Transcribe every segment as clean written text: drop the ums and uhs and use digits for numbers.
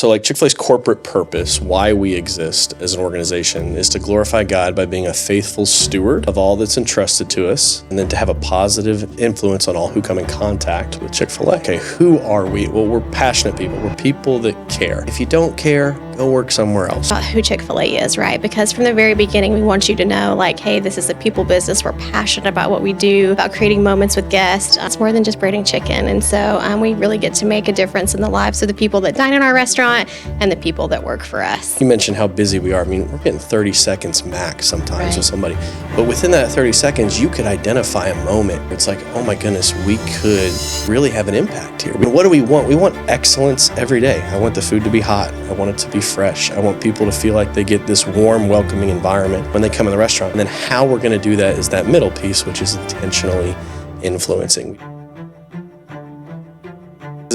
So like Chick-fil-A's corporate purpose, why we exist as an organization, is to glorify God by being a faithful steward of all that's entrusted to us, and then to have a positive influence on all who come in contact with Chick-fil-A. Okay, who are we? Well, we're passionate people. We're people that care. If you don't care, go work somewhere else. Who Chick-fil-A is, right? Because from the very beginning, we want you to know, like, hey, this is a people business. We're passionate about what we do, about creating moments with guests. It's more than just breading chicken. And so we really get to make a difference in the lives of the people that dine in our restaurant and the people that work for us. You mentioned how busy we are. I mean, we're getting 30 seconds max sometimes with somebody. But within that 30 seconds, you could identify a moment. It's like, oh my goodness, we could really have an impact here. What do we want? We want excellence every day. I want the food to be hot. I want it to be fresh. I want people to feel like they get this warm, welcoming environment when they come in the restaurant. And then how we're going to do that is that middle piece, which is intentionally influencing.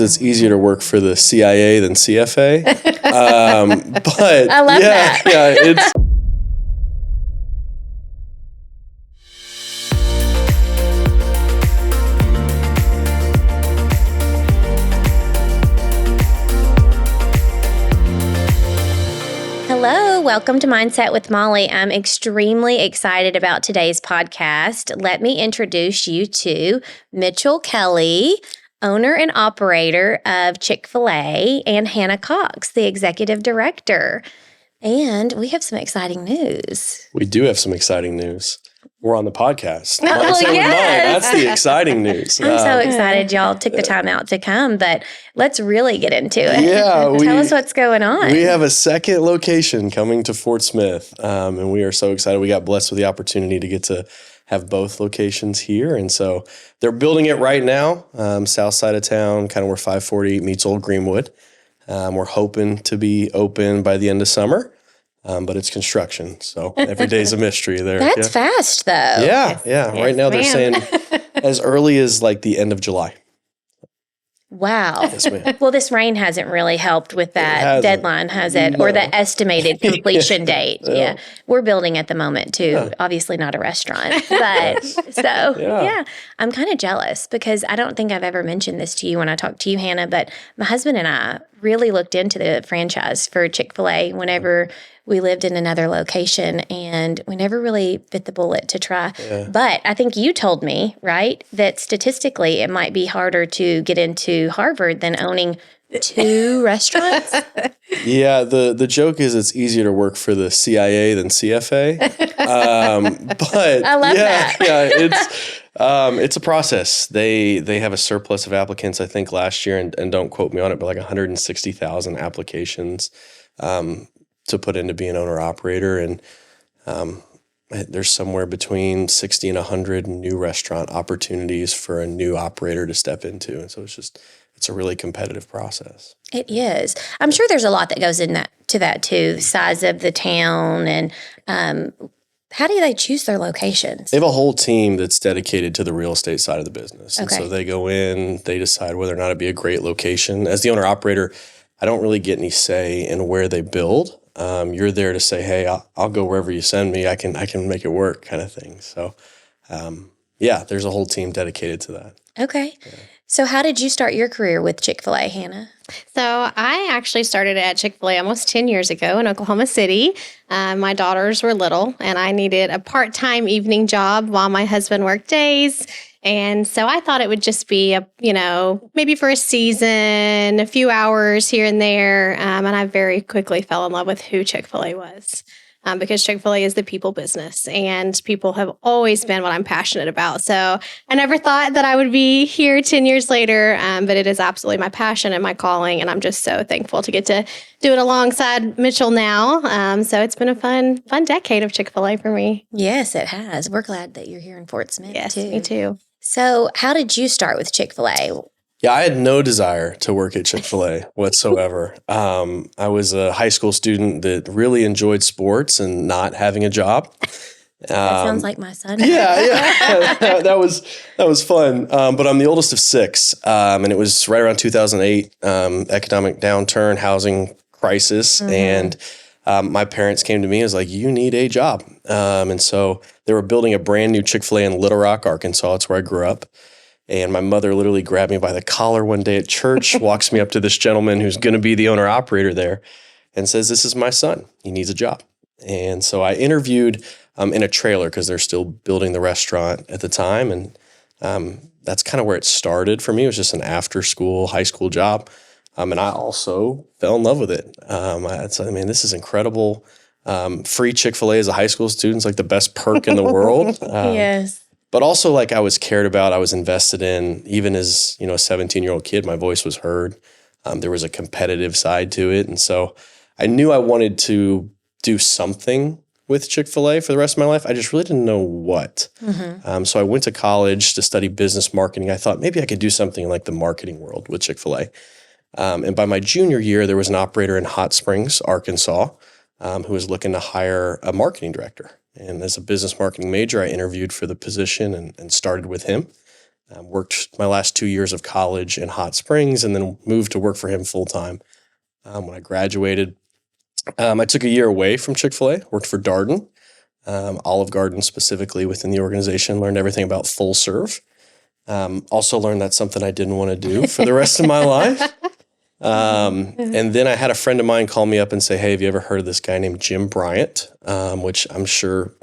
It's easier to work for the CIA than CFA. But I love that. Yeah, it's. Hello, welcome to Mindset with Molly. I'm extremely excited about today's podcast. Let me introduce you to Mitchell Kelley, owner and operator of Chick-fil-A, and Hannah Cox, the executive director. And we have some exciting news. We do have some exciting news. We're on the podcast. Yes. That's the exciting news. I'm so excited y'all took the time out to come, but let's really get into it. Yeah. Tell us what's going on. We have a second location coming to Fort Smith, and we are so excited. We got blessed with the opportunity to get to have both locations here. And so they're building it right now, south side of town, kind of where 540 meets Old Greenwood. We're hoping to be open by the end of summer, but it's construction. So every day's a mystery there. That's fast, though. Yeah. Right now they're saying as early as like the end of July. Wow. Yes, ma'am. Well, this rain hasn't really helped with that deadline, has it? No. Or the estimated completion date. Yeah. We're building at the moment, too. Yeah. Obviously not a restaurant. But so, I'm kind of jealous because I don't think I've ever mentioned this to you when I talked to you, Hannah, but my husband and I really looked into the franchise for Chick-fil-A whenever we lived in another location, and we never really bit the bullet to try. Yeah. But I think you told me, right, that statistically it might be harder to get into Harvard than owning 2 restaurants. Yeah, the joke is it's easier to work for the CIA than CFA. But I love that. Yeah, it's a process. They have a surplus of applicants, I think, last year, and don't quote me on it, but like 160,000 applications to put into being owner-operator. And there's somewhere between 60 and 100 new restaurant opportunities for a new operator to step into. And so it's a really competitive process. It is. I'm sure there's a lot that goes into that too, the size of the town, and how do they choose their locations? They have a whole team that's dedicated to the real estate side of the business. And Okay. so they go in, they decide whether or not it'd be a great location. As the owner-operator, I don't really get any say in where they build. You're there to say, hey, I'll go wherever you send me. I can make it work, kind of thing. So, there's a whole team dedicated to that. Okay. Yeah. So how did you start your career with Chick-fil-A, Hannah? So I actually started at Chick-fil-A almost 10 years ago in Oklahoma City. My daughters were little, and I needed a part-time evening job while my husband worked days. And so I thought it would just be, maybe for a season, a few hours here and there. And I very quickly fell in love with who Chick-fil-A was. Because Chick-fil-A is the people business, and people have always been what I'm passionate about. So I never thought that I would be here 10 years later, but it is absolutely my passion and my calling, and I'm just so thankful to get to do it alongside Mitchell now. So it's been a fun decade of Chick-fil-A for me. Yes, it has. We're glad that you're here in Fort Smith, yes, too. Me too. So how did you start with Chick-fil-A? Yeah, I had no desire to work at Chick-fil-A whatsoever. I was a high school student that really enjoyed sports and not having a job. That sounds like my son. Yeah. That was fun. But I'm the oldest of 6, and it was right around 2008, economic downturn, housing crisis, and my parents came to me and was like, you need a job. And so they were building a brand new Chick-fil-A in Little Rock, Arkansas. It's where I grew up. And my mother literally grabbed me by the collar one day at church, walks me up to this gentleman who's going to be the owner-operator there, and says, "This is my son. He needs a job." And so I interviewed in a trailer because they're still building the restaurant at the time. And that's kind of where it started for me. It was just an after-school, high school job. And I also fell in love with it. I said, "Man, this is incredible. Free Chick-fil-A as a high school student is like the best perk in the world." Yes. But also, like, I was cared about, I was invested in. Even as, a 17-year-old kid, my voice was heard. There was a competitive side to it. And so I knew I wanted to do something with Chick-fil-A for the rest of my life. I just really didn't know what. So I went to college to study business marketing. I thought maybe I could do something in like the marketing world with Chick-fil-A. And by my junior year, there was an operator in Hot Springs, Arkansas, who was looking to hire a marketing director. And as a business marketing major, I interviewed for the position and started with him. Worked my last 2 years of college in Hot Springs and then moved to work for him full time. When I graduated, I took a year away from Chick-fil-A, worked for Darden, Olive Garden specifically within the organization, learned everything about full serve. Also learned that's something I didn't want to do for the rest of my life. And then I had a friend of mine call me up and say, "Hey, have you ever heard of this guy named Jim Bryant?" Which I'm sure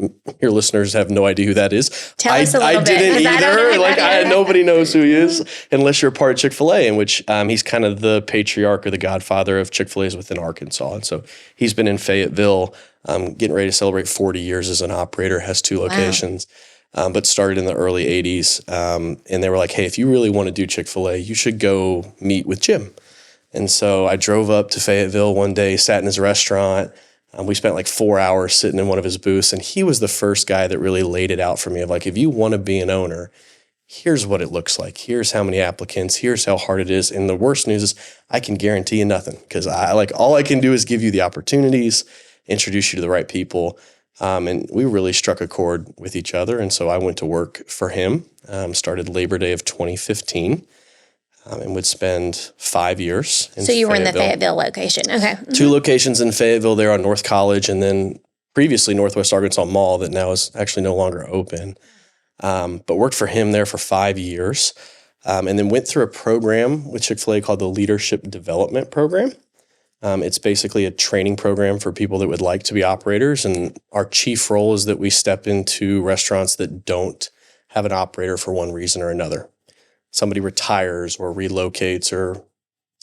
your listeners have no idea who that is. Tell us a little bit. I didn't either. Like, nobody knows who he is unless you're a part of Chick-fil-A, in which he's kind of the patriarch or the godfather of Chick-fil-A's within Arkansas. And so he's been in Fayetteville, getting ready to celebrate 40 years as an operator, has 2 locations. But started in the early 80s. And they were like, "Hey, if you really want to do Chick-fil-A, you should go meet with Jim." And so I drove up to Fayetteville one day, sat in his restaurant. We spent like 4 hours sitting in one of his booths. And he was the first guy that really laid it out for me of like, if you want to be an owner, here's what it looks like. Here's how many applicants. Here's how hard it is. And the worst news is I can guarantee you nothing because all I can do is give you the opportunities, introduce you to the right people. And we really struck a chord with each other. And so I went to work for him, started Labor Day of 2015. And would spend 5 years in So you were in the Fayetteville location. Okay. 2 locations in Fayetteville there on North College, and then previously Northwest Arkansas Mall that now is actually no longer open. But worked for him there for 5 years, and then went through a program with Chick-fil-A called the Leadership Development Program. It's basically a training program for people that would like to be operators. And our chief role is that we step into restaurants that don't have an operator for one reason or another. Somebody retires or relocates or,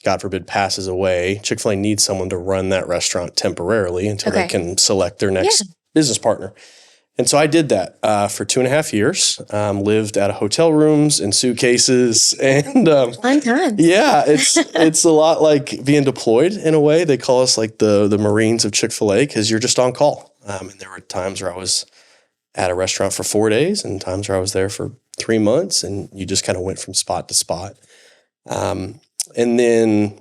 God forbid, passes away, Chick-fil-A needs someone to run that restaurant temporarily until they can select their next business partner. And so I did that for 2.5 years, lived out of hotel rooms and suitcases. And fun time. Yeah, it's a lot like being deployed in a way. They call us like the Marines of Chick-fil-A because you're just on call. And there were times where I was at a restaurant for 4 days and times where I was there for 3 months, and you just kind of went from spot to spot. And then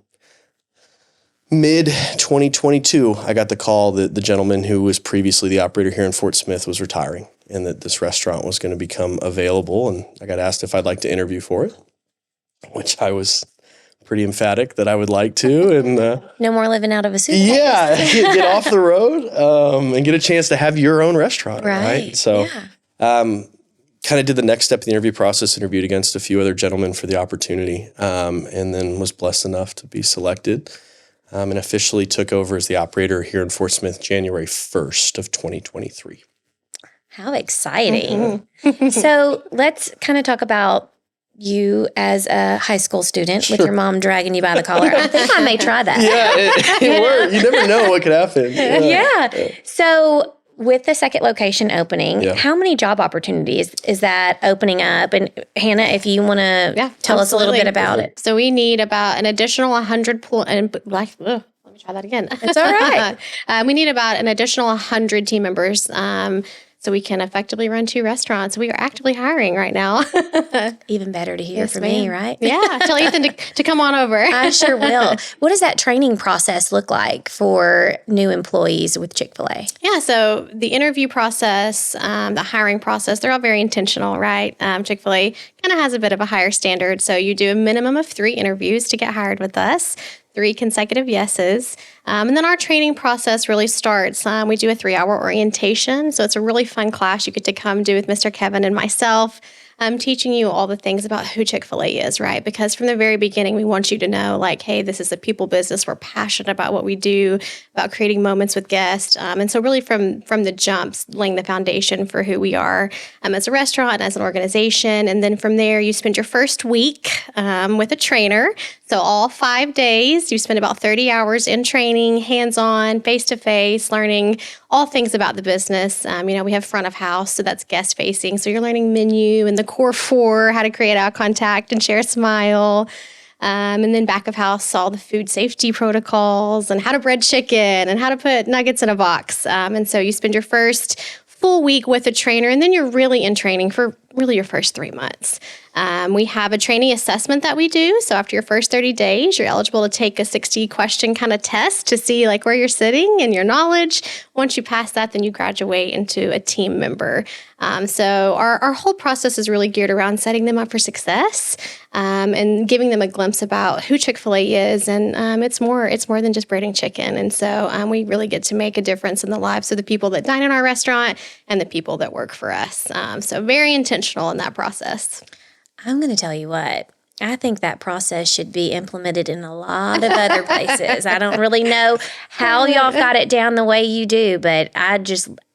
mid-2022, I got the call that the gentleman who was previously the operator here in Fort Smith was retiring and that this restaurant was going to become available. And I got asked if I'd like to interview for it, which I was pretty emphatic that I would like to. And no more living out of a suitcase. Yeah, get off the road and get a chance to have your own restaurant. Right. So kind of did the next step in the interview process, interviewed against a few other gentlemen for the opportunity, and then was blessed enough to be selected and officially took over as the operator here in Fort Smith January 1st of 2023. How exciting. So let's kind of talk about you as a high school student with your mom dragging you by the collar. I think I may try that. Yeah, it worked. You never know what could happen. Yeah. So with the second location opening, how many job opportunities is that opening up? And Hannah, if you want to tell us a little bit about it. So we need about an additional 100 let me try that again. It's all right. We need about an additional 100 team members so we can effectively run 2 restaurants. We are actively hiring right now. Even better to hear from me, right? Yeah. Tell Ethan to come on over. I sure will. What does that training process look like for new employees with Chick-fil-A? Yeah. So the interview process, the hiring process, they're all very intentional, right? Chick-fil-A kind of has a bit of a higher standard. So you do a minimum of 3 interviews to get hired with us. 3 consecutive yeses. And then our training process really starts. We do a 3-hour orientation. So it's a really fun class you get to come do with Mr. Kevin and myself. teaching you all the things about who Chick-fil-A is, right? Because from the very beginning, we want you to know, like, hey, this is a people business. We're passionate about what we do, about creating moments with guests. And so really from the jumps, laying the foundation for who we are as a restaurant and as an organization. And then from there, you spend your first week with a trainer. So all 5 days, you spend about 30 hours in training, hands-on, face-to-face, learning all things about the business. We have front of house, so that's guest-facing. So you're learning menu and the core four, how to create eye contact and share a smile. And then back of house, all the food safety protocols and how to bread chicken and how to put nuggets in a box. And so you spend your first full week with a trainer, and then you're really in training for really your first 3 months. We have a trainee assessment that we do. So after your first 30 days, you're eligible to take a 60-question kind of test to see like where you're sitting and your knowledge. Once you pass that, then you graduate into a team member. So our whole process is really geared around setting them up for success and giving them a glimpse about who Chick-fil-A is. And it's more than just breading chicken. And so we really get to make a difference in the lives of the people that dine in our restaurant and the people that work for us. So very intentional in that process. I'm going to tell you what. I think that process should be implemented in a lot of other places. I don't really know how y'all got it down the way you do, but I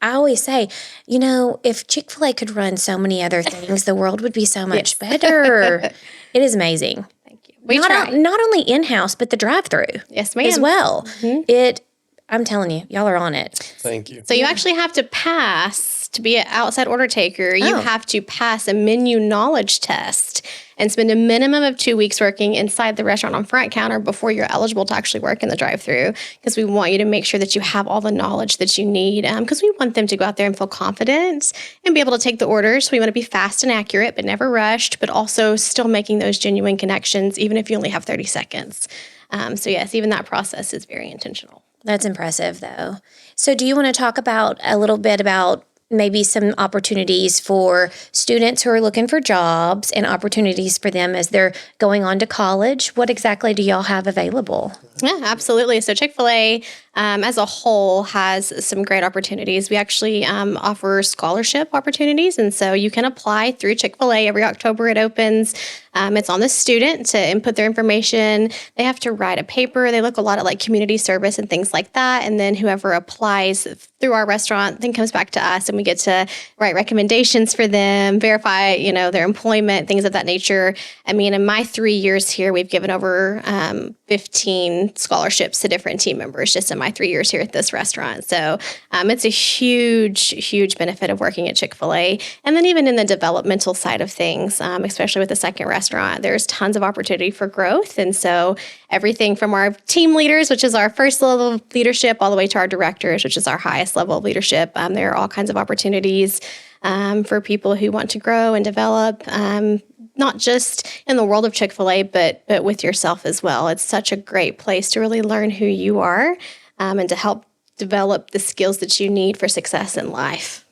always say, if Chick-fil-A could run so many other things, the world would be so much better. It is amazing. Thank you. We try. Not only in-house, but the drive-through. Yes, ma'am. As well. Mm-hmm. I'm telling you, y'all are on it. Thank you. So you actually have to pass, to be an outside order taker, you have to pass a menu knowledge test and spend a minimum of 2 weeks working inside the restaurant on front counter before you're eligible to actually work in the drive-thru, because we want you to make sure that you have all the knowledge that you need, because we want them to go out there and feel confident and be able to take the orders. We want to be fast and accurate, but never rushed, but also still making those genuine connections, even if you only have 30 seconds. So yes, even that process is very intentional. That's impressive, though. So do you want to talk about a little bit about maybe some opportunities for students who are looking for jobs and opportunities for them as they're going on to college? What exactly do y'all have available? Yeah, absolutely. So Chick-fil-A as a whole has some great opportunities. We actually offer scholarship opportunities. And so you can apply through Chick-fil-A. Every October it opens. It's on the student to input their information. They have to write a paper. They look a lot at like community service and things like that. And then whoever applies through our restaurant then comes back to us, and we get to write recommendations for them, verify, their employment, things of that nature. I mean, in my 3 years here, we've given over 15 scholarships to different team members just in my 3 years here at this restaurant. So it's a huge, huge benefit of working at Chick-fil-A. And then even in the developmental side of things, especially with the second restaurant, there's tons of opportunity for growth. And so everything from our team leaders, which is our first level of leadership, all the way to our directors, which is our highest level of leadership, there are all kinds of opportunities for people who want to grow and develop, not just in the world of Chick-fil-A, but with yourself as well. It's such a great place to really learn who you are and to help develop the skills that you need for success in life.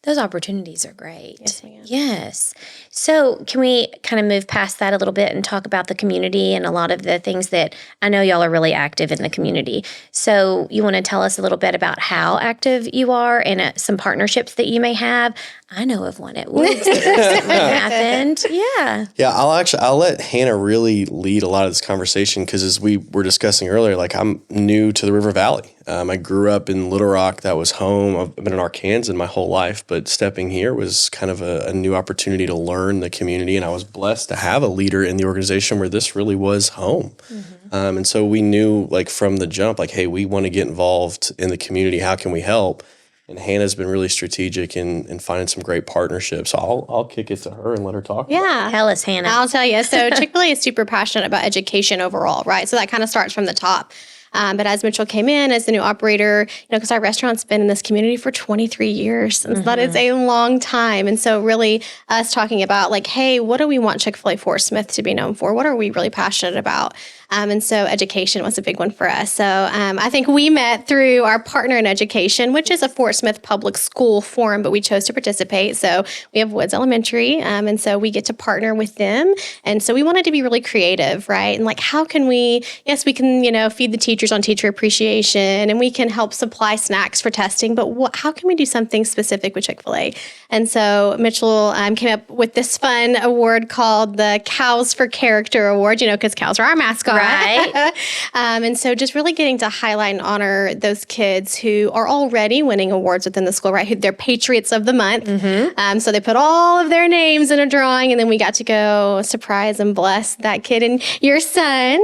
Those opportunities are great. Yes, ma'am. Yes. So can we kind of move past that a little bit and talk about the community and a lot of the things that I know y'all are really active in the community. So you want to tell us a little bit about how active you are and some partnerships that you may have? I know of one at Woods that recently happened. Yeah. Yeah, I'll let Hannah really lead a lot of this conversation, because as we were discussing earlier, like I'm new to the River Valley. I grew up in Little Rock. That was home. I've been in Arkansas my whole life, but stepping here was kind of a new opportunity to learn the community. And I was blessed to have a leader in the organization where this really was home. Mm-hmm. And so we knew like from the jump, like, hey, we want to get involved in the community. How can we help? And Hannah's been really strategic in finding some great partnerships. So I'll kick it to her and let her talk. Yeah. Tell us, Hannah. I'll tell you. So Chick-fil-A is super passionate about education overall, right? So that kind of starts from the top. But as Mitchell came in as the new operator, because our restaurant's been in this community for 23 years, and that is a long time. And so really us talking about like, hey, what do we want Chick-fil-A Fort Smith to be known for? What are we really passionate about? And so education was a big one for us. So I think we met through our partner in education, which is a Fort Smith Public School forum, but we chose to participate. So we have Woods Elementary, and so we get to partner with them. And so we wanted to be really creative, right? And like, how can we, yes, we can, feed the teachers on teacher appreciation, and we can help supply snacks for testing, but how can we do something specific with Chick-fil-A? And so Mitchell came up with this fun award called the Cows for Character Award, because cows are our mascot. Right. And so just really getting to highlight and honor those kids who are already winning awards within the school, right? Who they're Patriots of the Month. Mm-hmm. So they put all of their names in a drawing, and then we got to go surprise and bless that kid. And your son,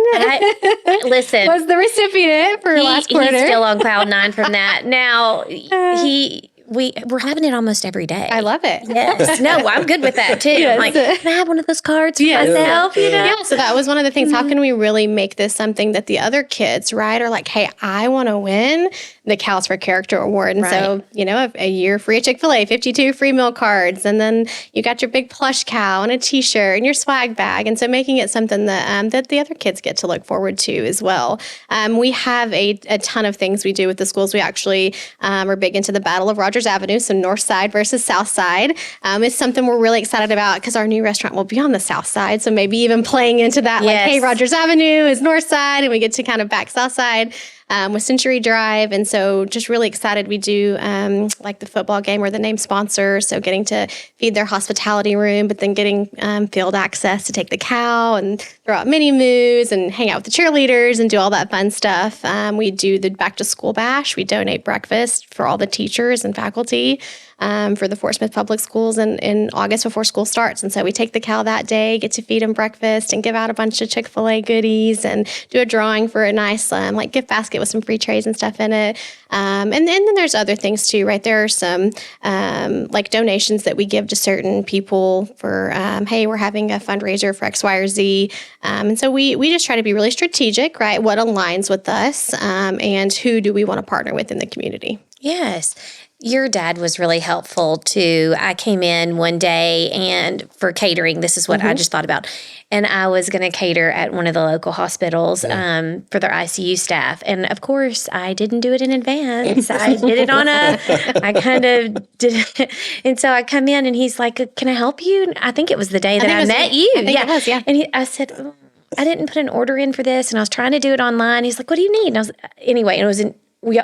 listen, was the recipient for last quarter. He's still on cloud 9 from that. Now, we're having it almost every day. I love it. Yes. No, I'm good with that too. Yes. I'm like, can I have one of those cards for myself? Yeah. So that was one of the things. How can we really make this something that the other kids, right, are like, hey, I want to win the Cows for Character Award. And so, a year free at Chick-fil-A, 52 free meal cards. And then you got your big plush cow and a t-shirt and your swag bag. And so making it something that that the other kids get to look forward to as well. We have a ton of things we do with the schools. We actually are big into the Battle of Rogers Avenue, so North Side versus South Side. It's something we're really excited about because our new restaurant will be on the South Side. So maybe even playing into that, like, hey, Rogers Avenue is North Side, and we get to kind of back South Side. With Century Drive. And so just really excited. We do like the football game, we're the name sponsor. So getting to feed their hospitality room, but then getting field access to take the cow and throw out mini moos and hang out with the cheerleaders and do all that fun stuff. We do the back to school bash. We donate breakfast for all the teachers and faculty for the Fort Smith Public Schools in August before school starts. And so we take the cow that day, get to feed them breakfast and give out a bunch of Chick-fil-A goodies and do a drawing for a nice gift basket with some free trays and stuff in it. And then there's other things too, right? There are some like donations that we give to certain people for, hey, we're having a fundraiser for X, Y, or Z. And so we just try to be really strategic, right? What aligns with us and who do we want to partner with in the community? Yes. Your dad was really helpful too. I came in one day and for catering, this is what I just thought about. And I was going to cater at one of the local hospitals for their ICU staff. And of course, I didn't do it in advance. I did it I kind of did it. And so I come in and he's like, can I help you? And I think it was the day that I met you. I think it was, yeah. And I said, I didn't put an order in for this. And I was trying to do it online. He's like, what do you need? And I was, anyway, it was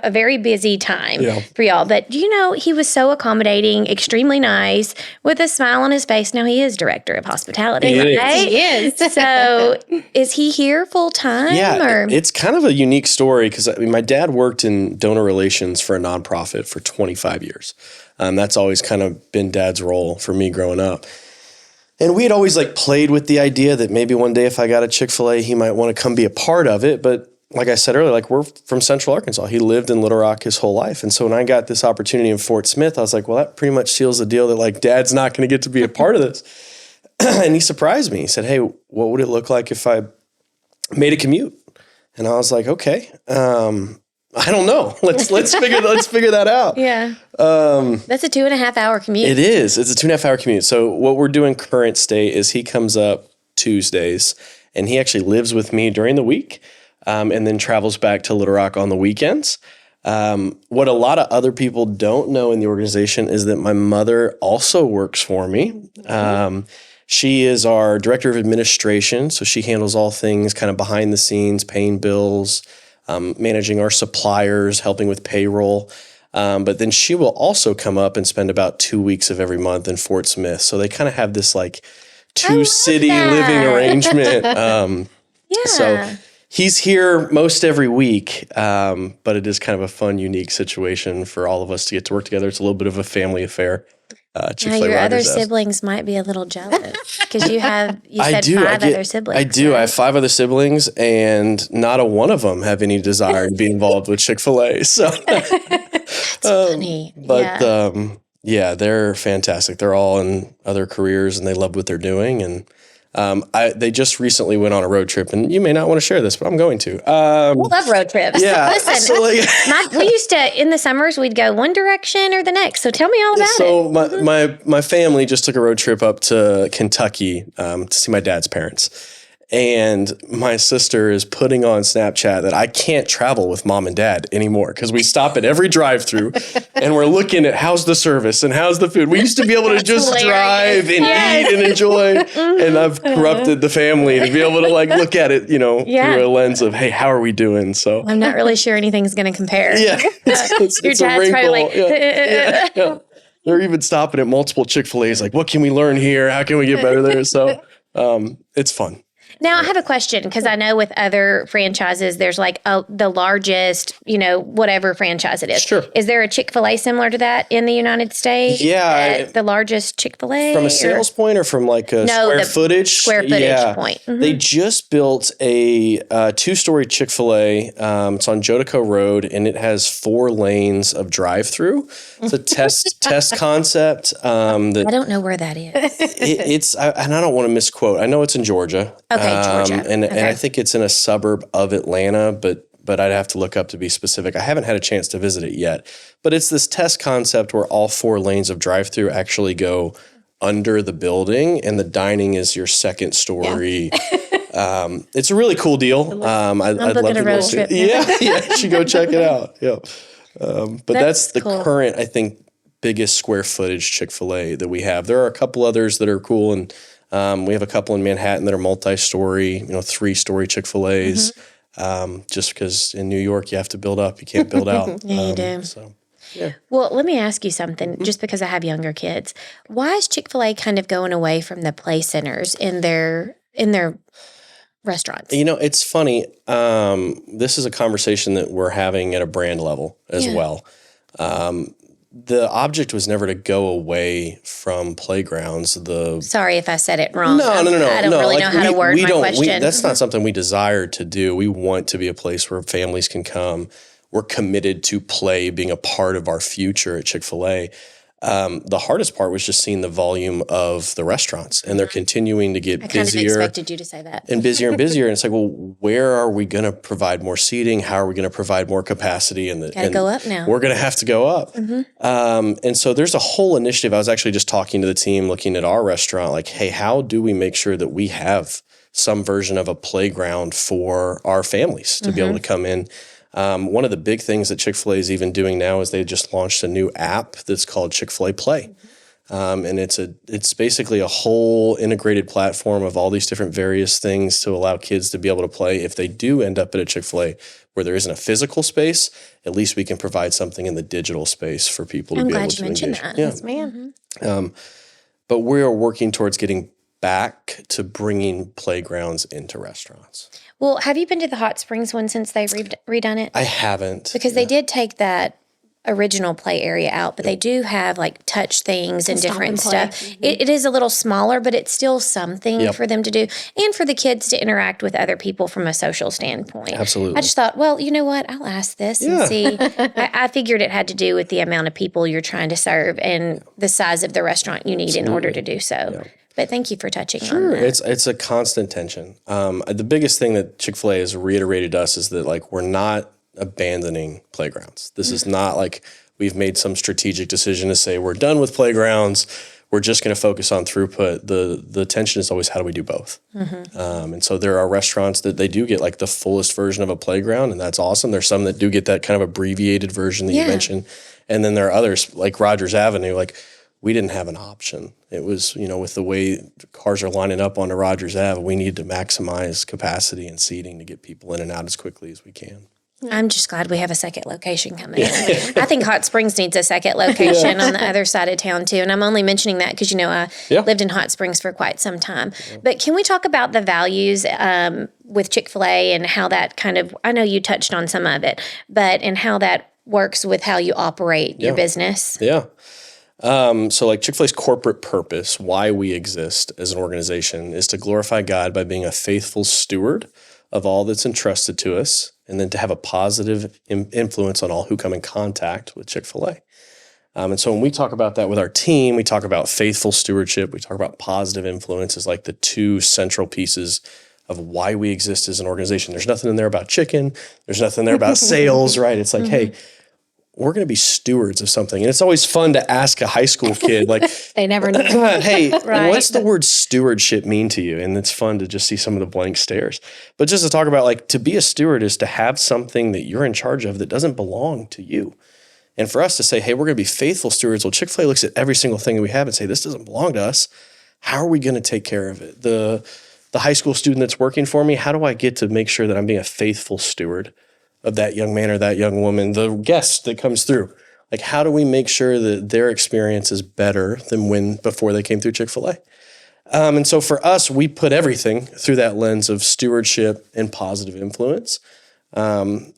a very busy time for y'all. But, he was so accommodating, extremely nice, with a smile on his face. Now, he is director of hospitality, right? He is. So, is he here full time? Yeah, it's kind of a unique story because my dad worked in donor relations for a nonprofit for 25 years. That's always kind of been Dad's role for me growing up. And we had always played with the idea that maybe one day if I got a Chick-fil-A, he might want to come be a part of it. But like I said earlier, we're from Central Arkansas. He lived in Little Rock his whole life. And so when I got this opportunity in Fort Smith, I was like, well, that pretty much seals the deal that Dad's not going to get to be a part of this. And he surprised me. He said, hey, what would it look like if I made a commute? And I was like, okay, I don't know. Let's figure that out. Yeah. That's a 2.5 hour commute. It is. It's a 2.5 hour commute. So what we're doing current state is he comes up Tuesdays and he actually lives with me during the week. And then travels back to Little Rock on the weekends. What a lot of other people don't know in the organization is that my mother also works for me. She is our director of administration, so she handles all things kind of behind the scenes, paying bills, managing our suppliers, helping with payroll. But then she will also come up and spend about 2 weeks of every month in Fort Smith. So they kind of have this two-city living arrangement. So he's here most every week, but it is kind of a fun, unique situation for all of us to get to work together. It's a little bit of a family affair. Now, your other siblings might be a little jealous because you said five other siblings. I do. Right? I have 5 other siblings, and not a one of them have any desire to be involved with Chick-fil-A. So that's funny. But they're fantastic. They're all in other careers, and they love what they're doing. And they just recently went on a road trip, and you may not want to share this, but I'm going to. We love road trips. Yeah. Listen, we used to, in the summers, we'd go one direction or the next. So tell me all about it. So my family just took a road trip up to Kentucky to see my dad's parents. And my sister is putting on Snapchat that I can't travel with mom and dad anymore because we stop at every drive-through and we're looking at how's the service and how's the food. We used to be able to just drive and eat and enjoy. And I've corrupted the family to be able to like look at it, through a lens of, hey, how are we doing? So I'm not really sure anything's going to compare. Yeah. Your it's a dad's probably wrinkle. like, Yeah. They're even stopping at multiple Chick-fil-A's like, what can we learn here? How can we get better there? So it's fun. Now, I have a question because I know with other franchises, there's like the largest, whatever franchise it is. Sure. Is there a Chick-fil-A similar to that in the United States? Yeah. The largest Chick-fil-A? From a sales point or from like a square footage? Square footage point. Mm-hmm. They just built a 2-story Chick-fil-A. It's on Jodico Road, and it has 4 lanes of drive-through. It's a test concept. I don't know where that is. And I don't want to misquote. I know it's in Georgia. Okay, Georgia. And I think it's in a suburb of Atlanta, but I'd have to look up to be specific. I haven't had a chance to visit it yet. But it's this test concept where all 4 lanes of drive-through actually go under the building, and the dining is your second story. Yeah. It's a really cool deal. I'd love to go see it. Yeah, you should go check it out. Yeah. But that's the cool. Current, I think, biggest square footage Chick-fil-A that we have. There are a couple others that are cool, and we have a couple in Manhattan that are multi-story, 3-story Chick-fil-A's. Mm-hmm. Just because in New York you have to build up, you can't build out. Yeah, you do. So, yeah. Well, let me ask you something. Mm-hmm. Just because I have younger kids, why is Chick-fil-A kind of going away from the play centers in their restaurants? It's funny. This is a conversation that we're having at a brand level as well. The object was never to go away from playgrounds. Sorry if I said it wrong. No. I don't really know how to word my question. That's not something we desire to do. We want to be a place where families can come. We're committed to play being a part of our future at Chick-fil-A. The hardest part was just seeing the volume of the restaurants, and they're continuing to get busier. I kind of expected you to say that. And busier and busier. And it's like, well, where are we going to provide more seating? How are we going to provide more capacity? Gotta go up now. We're going to have to go up. Mm-hmm. And so there's a whole initiative. I was actually just talking to the team, looking at our restaurant, like, hey, how do we make sure that we have some version of a playground for our families to be able to come in? One of the big things that Chick-fil-A is even doing now is they just launched a new app that's called Chick-fil-A Play. And it's basically a whole integrated platform of all these different various things to allow kids to be able to play. If they do end up at a Chick-fil-A where there isn't a physical space, at least we can provide something in the digital space for people to be able to engage. I'm glad you mentioned that. Yeah. Yes, ma'am. Mm-hmm. But we are working towards getting back to bringing playgrounds into restaurants. Well, have you been to the Hot Springs one since they've redone it? I haven't. Because they did take that original play area out, but they do have like touch things and different stuff. Mm-hmm. It is a little smaller, but it's still something for them to do and for the kids to interact with other people from a social standpoint. Absolutely. I just thought, well, you know what? I'll ask this and see. I figured it had to do with the amount of people you're trying to serve and the size of the restaurant you need in order to do so. Yeah. But thank you for touching on that. It's a constant tension. The biggest thing that Chick-fil-A has reiterated to us is that like we're not abandoning playgrounds. This is not like we've made some strategic decision to say we're done with playgrounds. We're just going to focus on throughput. The tension is always how do we do both? Mm-hmm. And so there are restaurants that they do get like the fullest version of a playground, and that's awesome. There's some that do get that kind of abbreviated version that you mentioned. And then there are others like Rogers Avenue, like we didn't have an option. It was, with the way cars are lining up onto Rogers Ave, we need to maximize capacity and seating to get people in and out as quickly as we can. I'm just glad we have a second location coming in. I think Hot Springs needs a second location on the other side of town too. And I'm only mentioning that because, I lived in Hot Springs for quite some time. Yeah. But can we talk about the values with Chick-fil-A and how that kind of, I know you touched on some of it, but and how that works with how you operate your business? Yeah. So like Chick-fil-A's corporate purpose, why we exist as an organization, is to glorify God by being a faithful steward of all that's entrusted to us, and then to have a positive influence on all who come in contact with Chick-fil-A. And so when we talk about that with our team, we talk about faithful stewardship, we talk about positive influence as like the two central pieces of why we exist as an organization. There's nothing in there about chicken. There's nothing there about sales, right? It's like, hey, we're going to be stewards of something. And it's always fun to ask a high school kid, like, They never know. hey, Right. what's the word stewardship mean to you? And it's fun to just see some of the blank stares. But just to talk about, like, to be a steward is to have something that you're in charge of that doesn't belong to you. And for us to say, hey, we're going to be faithful stewards. Well, Chick-fil-A looks at every single thing that we have and say, this doesn't belong to us. How are we going to take care of it? The high school student that's working for me, how do I get to make sure that I'm being a faithful steward of that young man or that young woman, the guest that comes through? Like, how do we make sure that their experience is better than before they came through Chick-fil-A? And so for us, we put everything through that lens of stewardship and positive influence. And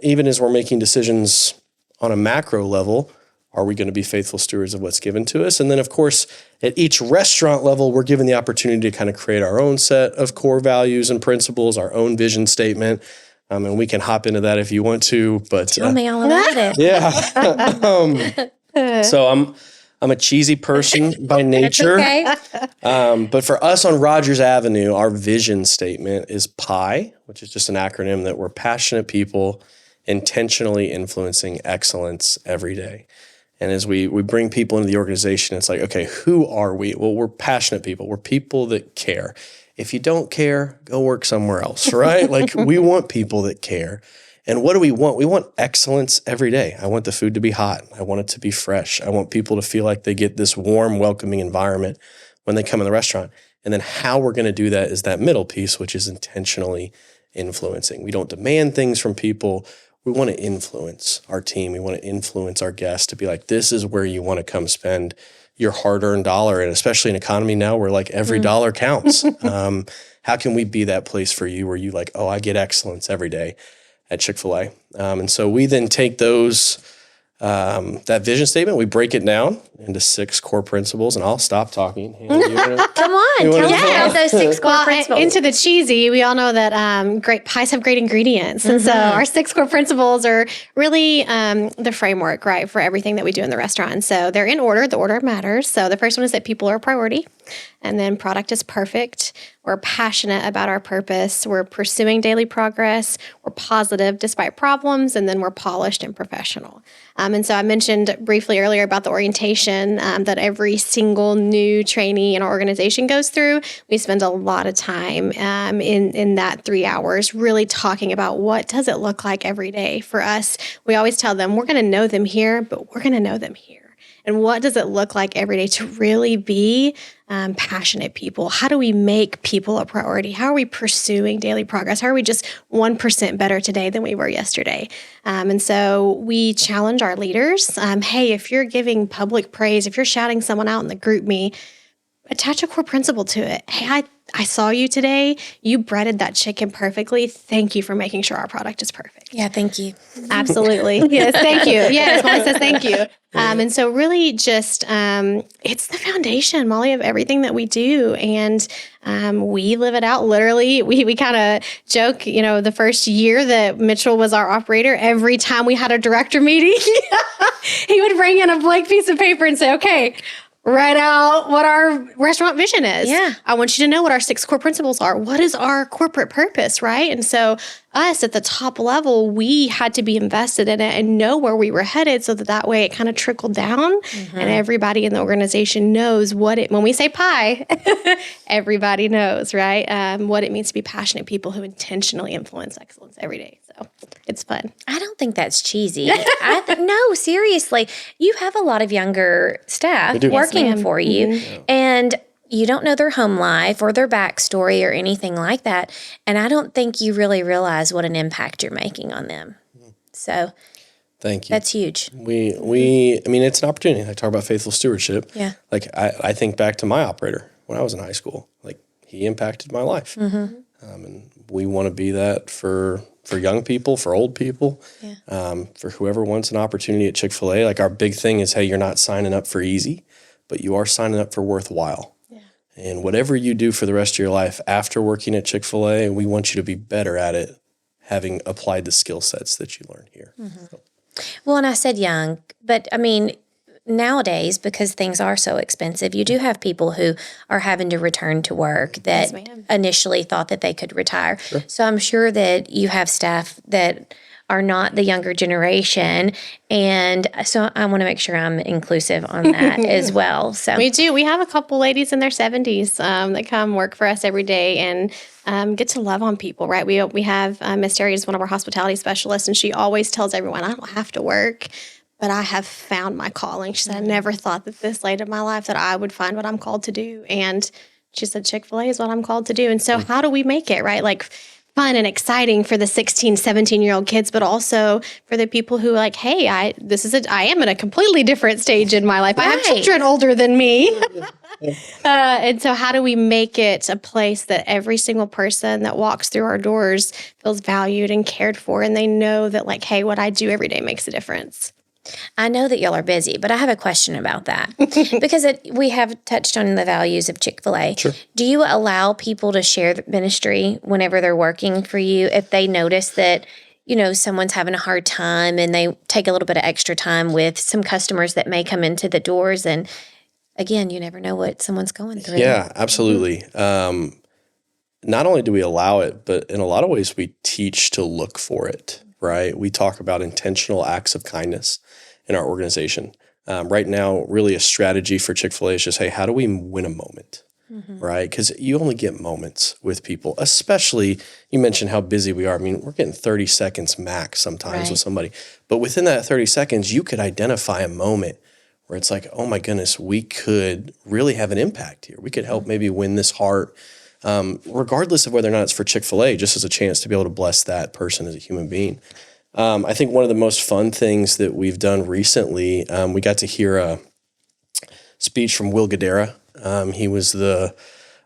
even as we're making decisions on a macro level, are we going to be faithful stewards of what's given to us? And then, of course, at each restaurant level, we're given the opportunity to kind of create our own set of core values and principles, our own vision statement. And we can hop into that if you want to. But Tell me all about it. Yeah. So I'm a cheesy person by nature. Okay. But for us on Rogers Avenue, our vision statement is PIE, which is just an acronym that we're passionate people intentionally influencing excellence every day. And as we bring people into the organization, it's like, okay, who are we? Well, we're passionate people. We're people that care. If you don't care, go work somewhere else, right? Like, we want people that care. And what do we want? We want excellence every day. I want the food to be hot. I want it to be fresh. I want people to feel like they get this warm, welcoming environment when they come in the restaurant. And then how we're going to do that is that middle piece, which is intentionally influencing. We don't demand things from people. We want to influence our team. We want to influence our guests to be like, this is where you want to come spend your hard-earned dollar. And especially in economy now where like every dollar counts. How can we be that place for you where you like, oh, I get excellence every day at Chick-fil-A. And so we then take that vision statement, we break it down into 6 core principles, and I'll stop talking. Hannah, Come on, tell me about those 6 core principles. Into the cheesy, we all know that great pies have great ingredients. And so our 6 core principles are really the framework, right, for everything that we do in the restaurant. And so they're in order. The order matters. So the first one is that people are a priority. And then product is perfect. We're passionate about our purpose. We're pursuing daily progress. We're positive despite problems. And then we're polished and professional. And so I mentioned briefly earlier about the orientation that every single new trainee in our organization goes through. We spend a lot of time in that 3 hours really talking about what does it look like every day for us. We always tell them we're going to know them here, but we're going to know them here. And what does it look like every day to really be passionate people? How do we make people a priority? How are we pursuing daily progress? How are we just 1% better today than we were yesterday? And so we challenge our leaders. Hey, if you're giving public praise, if you're shouting someone out in the group me, attach a core principle to it. Hey, I saw you today. You breaded that chicken perfectly. Thank you for making sure our product is perfect. Yeah, thank you. Absolutely. Yes, thank you. Yes, Molly says thank you. And so really just, it's the foundation, Molly, of everything that we do. And we live it out literally. We kind of joke, the first year that Mitchell was our operator, every time we had a director meeting, he would bring in a blank piece of paper and say, okay, write out what our restaurant vision is. Yeah. I want you to know what our 6 core principles are. What is our corporate purpose, right? And so us at the top level, we had to be invested in it and know where we were headed so that way it kind of trickled down and everybody in the organization knows when we say pie, everybody knows, right? What it means to be passionate people who intentionally influence excellence every day. So it's fun. I don't think that's cheesy. No, seriously. You have a lot of younger staff working for you, and you don't know their home life or their backstory or anything like that. And I don't think you really realize what an impact you're making on them. So thank you. That's huge. I mean, it's an opportunity. I talk about faithful stewardship. Yeah. Like I think back to my operator when I was in high school. Like, he impacted my life. And we want to be that for young people, for old people, for whoever wants an opportunity at Chick-fil-A. Like, our big thing is, hey, you're not signing up for easy, but you are signing up for worthwhile. Yeah. And whatever you do for the rest of your life after working at Chick-fil-A, we want you to be better at it, having applied the skill sets that you learn here. So. Well, and I said young, but I mean, nowadays, because things are so expensive, you do have people who are having to return to work that initially thought that they could retire. Sure. So I'm sure that you have staff that are not the younger generation. And so I want to make sure I'm inclusive on that as well. So We do. We have a couple ladies in their 70s that come work for us every day and get to love on people, right? We have Miss Terry is one of our hospitality specialists, and she always tells everyone, I don't have to work, but I have found my calling. She said, I never thought that this late in my life that I would find what I'm called to do. And she said, Chick-fil-A is what I'm called to do. And so how do we make it, right? Like fun and exciting for the 16, 17-year-old kids, but also for the people who are like, hey, I am at a completely different stage in my life. I have children older than me. And so how do we make it a place that every single person that walks through our doors feels valued and cared for, and they know that like, hey, what I do every day makes a difference? I know that y'all are busy, but I have a question about that because we have touched on the values of Chick-fil-A. Sure. Do you allow people to share the ministry whenever they're working for you if they notice that, someone's having a hard time and they take a little bit of extra time with some customers that may come into the doors? And again, you never know what someone's going through. Yeah, absolutely. Not only do we allow it, but in a lot of ways we teach to look for it, right? We talk about intentional acts of kindness in our organization. Right now, really a strategy for Chick-fil-A is just, hey, how do we win a moment, right? Because you only get moments with people, especially you mentioned how busy we are. I mean, we're getting 30 seconds max sometimes with somebody. But within that 30 seconds, you could identify a moment where it's like, oh my goodness, we could really have an impact here. We could help maybe win this heart, regardless of whether or not it's for Chick-fil-A, just as a chance to be able to bless that person as a human being. I think one of the most fun things that we've done recently, we got to hear a speech from Will Guidara. He was the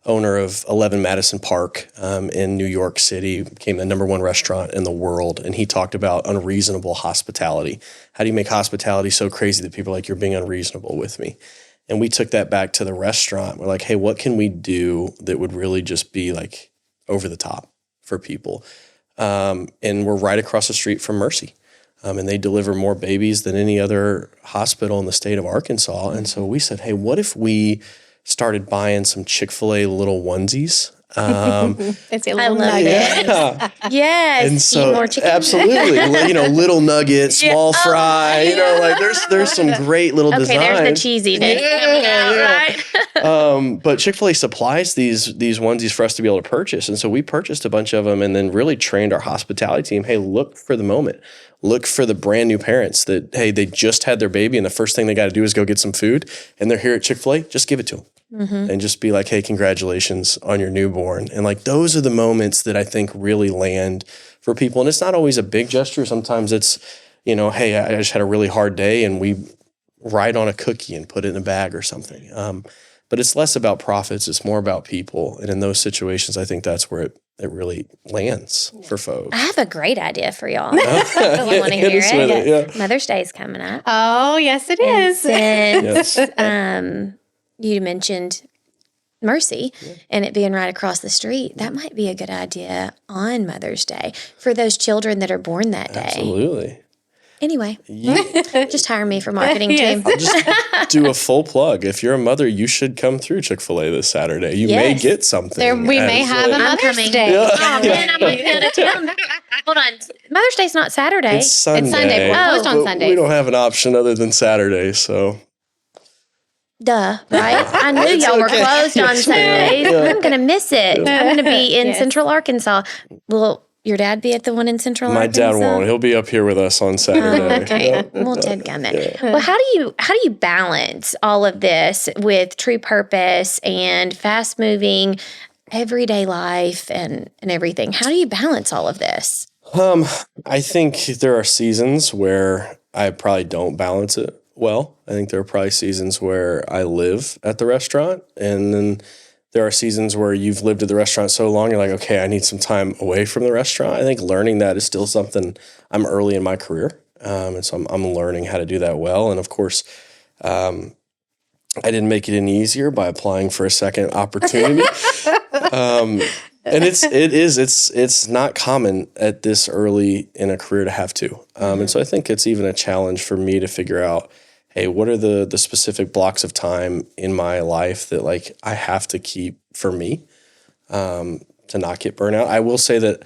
owner of 11 Madison Park in New York City, became the #1 restaurant in the world. And he talked about unreasonable hospitality. How do you make hospitality so crazy that people are like, you're being unreasonable with me? And we took that back to the restaurant. We're like, hey, what can we do that would really just be like over the top for people? And we're right across the street from Mercy. And they deliver more babies than any other hospital in the state of Arkansas. And so we said, hey, what if we started buying some Chick-fil-A little onesies? It's a little nugget. Yeah. Yes. And so, eat more chicken. absolutely, little nugget, small fry, like there's some great little designs. Okay, there's the cheesiness coming out, right? But Chick-fil-A supplies these onesies for us to be able to purchase. And so we purchased a bunch of them and then really trained our hospitality team. Hey, look for the moment. Look for the brand new parents that, hey, they just had their baby and the first thing they got to do is go get some food. And they're here at Chick-fil-A, just give it to them. And just be like, hey, congratulations on your newborn. And like, those are the moments that I think really land for people. And it's not always a big gesture. Sometimes it's, hey, I just had a really hard day and we write on a cookie and put it in a bag or something. But it's less about profits. It's more about people. And in those situations, I think that's where it really lands for folks. I have a great idea for y'all. You want to hear it? Yeah. Mother's Day is coming up. Oh, yes, it is. Since you mentioned Mercy and it being right across the street, that might be a good idea on Mother's Day for those children that are born that day. Absolutely. Anyway, just hire me for marketing team. I'll just do a full plug. If you're a mother, you should come through Chick-fil-A this Saturday. You may get something. We may have a Mother's Day. Yeah. Oh, man, I'm out of town. Hold on. Mother's Day's not Saturday. It's Sunday. It's Sunday. We're closed on Sundays. We don't have an option other than Saturday, so. Duh, right? I knew y'all were closed on Sundays. I'm going to miss it. I'm going to be in Central Arkansas. Will your dad be at the one in Central Arkansas? My dad won't. He'll be up here with us on Saturday. Okay. Well, dadgummit. Well, how do you balance all of this with true purpose and fast moving everyday life and everything? How do you balance all of this? I think there are seasons where I probably don't balance it well. I think there are probably seasons where I live at the restaurant, and then there are seasons where you've lived at the restaurant so long, you're like, okay, I need some time away from the restaurant. I think learning that is still something I'm early in my career, and so I'm learning how to do that well. And of course, I didn't make it any easier by applying for a second opportunity. And it's not common at this early in a career to have to. And so I think it's even a challenge for me to figure out, hey, what are the specific blocks of time in my life that like I have to keep for me to not get burnt out. I will say that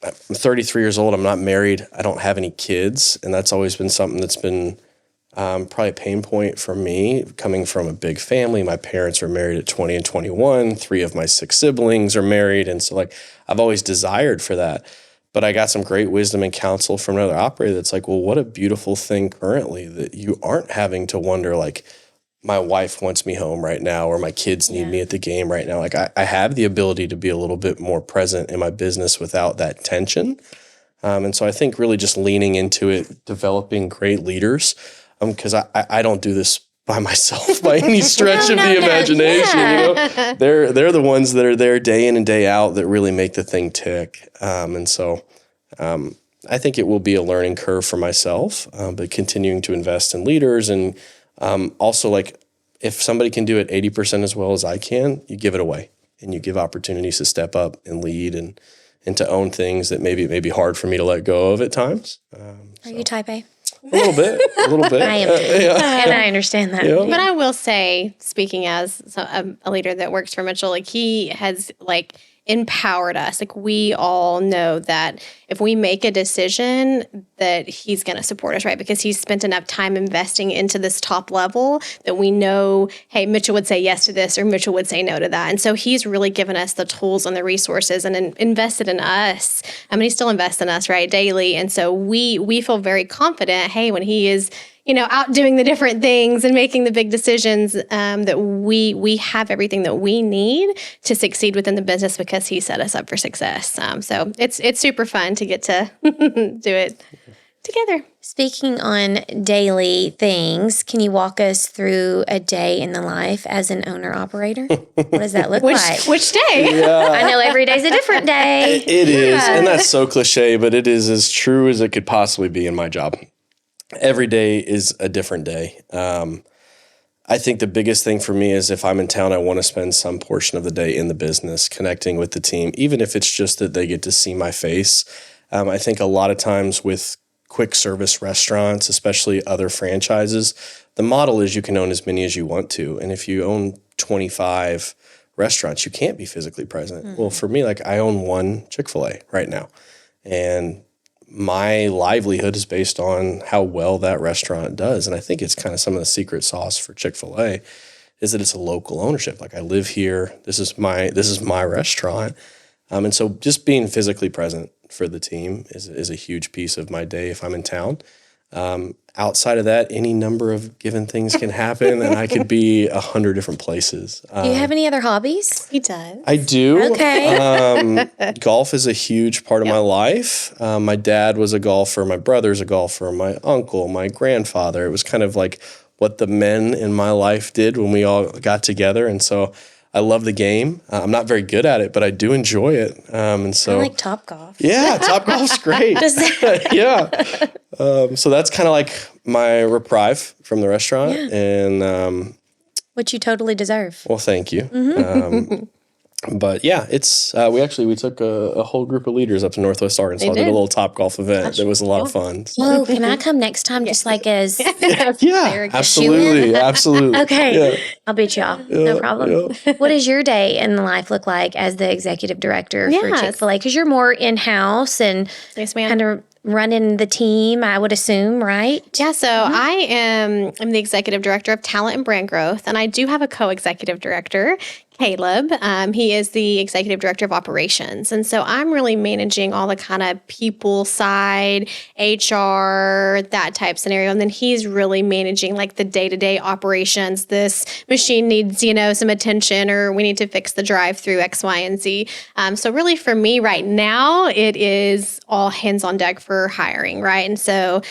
I'm 33 years old. I'm not married. I don't have any kids. And that's always been something that's been probably a pain point for me, coming from a big family. My parents were married at 20 and 21. 3 of my 6 siblings are married. And so like, I've always desired for that. But I got some great wisdom and counsel from another operator that's like, well, what a beautiful thing currently that you aren't having to wonder, like, my wife wants me home right now, or my kids need me at the game right now. Like, I have the ability to be a little bit more present in my business without that tension. And so I think really just leaning into it, developing great leaders, because I don't do this by myself by any stretch of the imagination. You know, they're the ones that are there day in and day out that really make the thing tick. And so I think it will be a learning curve for myself, but continuing to invest in leaders, and also, like, if somebody can do it 80% as well as I can, you give it away, and you give opportunities to step up and lead and to own things that maybe it may be hard for me to let go of at times. Are you type A? A little bit. I am too. And I understand that. Yeah. But I will say, speaking as a leader that works for Mitchell, like, he has like empowered us. Like, we all know that if we make a decision, that he's going to support us, right? Because he's spent enough time investing into this top level that we know, hey, Mitchell would say yes to this, or Mitchell would say no to that. And so he's really given us the tools and the resources and invested in us. I mean, he still invests in us, right, daily. And so we feel very confident, hey, when he is, you know, out doing the different things and making the big decisions, that we have everything that we need to succeed within the business, because he set us up for success. So it's super fun to get to do it together. Speaking on daily things, can you walk us through a day in the life as an owner-operator? What does that look like? Which day? Yeah. I know every day's a different day. It is. And that's so cliche, but it is as true as it could possibly be in my job. Every day is a different day. I think the biggest thing for me is, if I'm in town, I want to spend some portion of the day in the business, connecting with the team, even if it's just that they get to see my face. I think a lot of times with quick service restaurants, especially other franchises, the model is you can own as many as you want to. And if you own 25 restaurants, you can't be physically present. Mm-hmm. Well, for me, like, I own 1 Chick-fil-A right now. And my livelihood is based on how well that restaurant does. And I think it's kind of some of the secret sauce for Chick-fil-A is that it's a local ownership. Like, I live here. This is my restaurant. And so just being physically present for the team is a huge piece of my day if I'm in town. Outside of that, any number of given things can happen, and I could be 100 different places. Do you have any other hobbies? He does. I do. Okay. Golf is a huge part of my life. My dad was a golfer. My brother's a golfer. My uncle, my grandfather. It was kind of like what the men in my life did when we all got together. And so I love the game. I'm not very good at it, but I do enjoy it. And so I like Topgolf. Yeah, Topgolf's great. Yeah. So that's kind of like my reprieve from the restaurant. Yeah. And which you totally deserve. Well, thank you. Mm-hmm. But yeah, it's we took a whole group of leaders up to Northwest Arkansas. Did a little Topgolf event. It was a lot of fun. Whoa, can I come next time just like as yeah, absolutely. Absolutely. Okay. Yeah. I'll beat y'all. No problem. Yeah. What does your day in life look like as the executive director for Chick-fil-A? Because you're more in-house and kind of running the team, I would assume, right? Yeah, so I'm the executive director of talent and brand growth, and I do have a co-executive director, Caleb. He is the executive director of operations. And so I'm really managing all the kind of people side, HR, that type scenario. And then he's really managing like the day-to-day operations. This machine needs, some attention, or we need to fix the drive-through X, Y, and Z. So really for me right now, it is all hands on deck for hiring, right? And so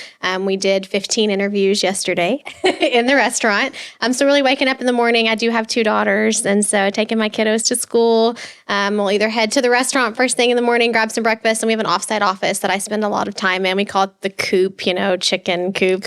we did 15 interviews yesterday in the restaurant. So really waking up in the morning, I do have 2 daughters. And so taking my kiddos to school. We'll either head to the restaurant first thing in the morning, grab some breakfast, and we have an offsite office that I spend a lot of time in. We call it the coop, chicken coop.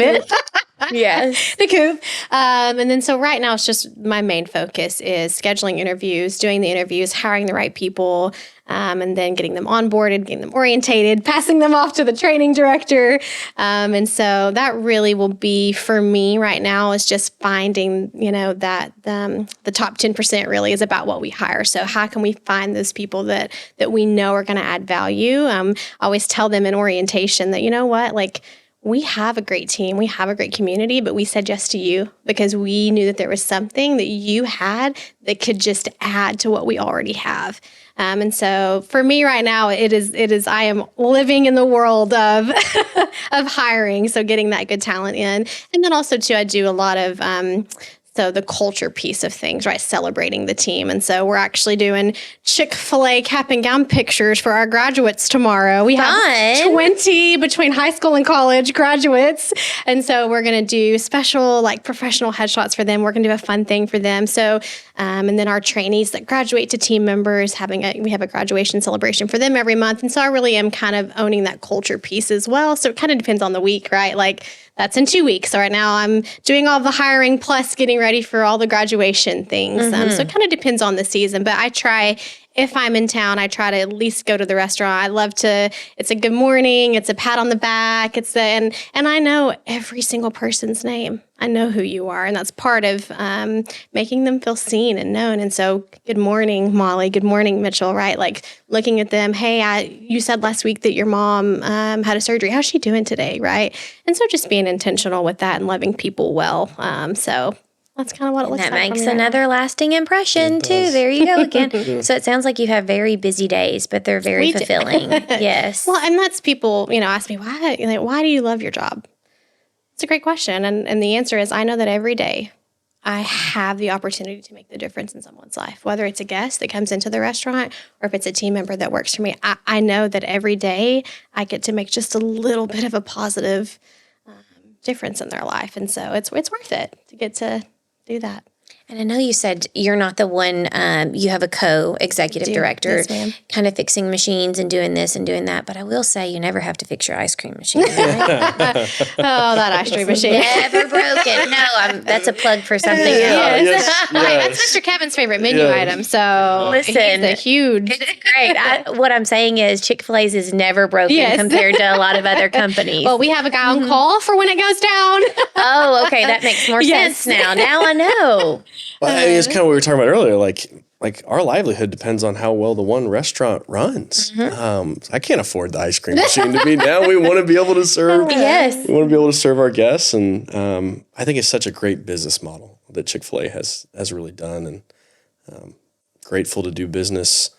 Yes. The coop. And then so right now it's just my main focus is scheduling interviews, doing the interviews, hiring the right people, and then getting them onboarded, getting them orientated, passing them off to the training director. And so that really will be for me right now is just finding, that the top 10% really is about what we hire. So how can we find those people that we know are going to add value? I always tell them in orientation that, we have a great team, we have a great community, but we said yes to you because we knew that there was something that you had that could just add to what we already have. And so for me right now, it is, I am living in the world of, of hiring. So getting that good talent in. And then also too, I do a lot of, so the culture piece of things, right? Celebrating the team. And so we're actually doing Chick-fil-A cap and gown pictures for our graduates tomorrow. We have 20 between high school and college graduates. And so we're going to do special professional headshots for them. We're going to do a fun thing for them. So, and then our trainees that graduate to team members, we have a graduation celebration for them every month. And so I really am kind of owning that culture piece as well. So it kind of depends on the week, right? That's in 2 weeks. So right now I'm doing all the hiring plus getting ready for all the graduation things. So it kind of depends on the season. But I try, if I'm in town, I try to at least go to the restaurant. I love to, it's a good morning, it's a pat on the back, and I know every single person's name. I know who you are. And that's part of making them feel seen and known. And so good morning, Molly. Good morning, Mitchell, right? Looking at them, hey, you said last week that your mom had a surgery. How's she doing today, right? And so just being intentional with that and loving people well. So that's kind of what it looks like. That makes another lasting impression, too. There you go again. So it sounds like you have very busy days, but they're very fulfilling. Yes. Well, and that's people, ask me, why do you love your job? It's a great question. And the answer is I know that every day I have the opportunity to make the difference in someone's life, whether it's a guest that comes into the restaurant or if it's a team member that works for me. I know that every day I get to make just a little bit of a positive difference in their life. And so it's worth it to get to do that. And I know you said you're not the one, you have a co-executive director kind of fixing machines and doing this and doing that. But I will say you never have to fix your ice cream machine. Right? Oh, that ice cream machine. Never broken. No, that's a plug for something else. Yes. That's Mr. Kevin's favorite menu item. So listen, he's a huge. It's great. What I'm saying is Chick-fil-A's is never broken compared to a lot of other companies. Well, we have a guy on call for when it goes down. Oh, okay. That makes more sense now. Now I know. Well, it's kind of what we were talking about earlier. Like our livelihood depends on how well the one restaurant runs. I can't afford the ice cream machine to be now. We want to be able to serve. Yes. We want to be able to serve our guests, and I think it's such a great business model that Chick-fil-A has really done, and grateful to do business,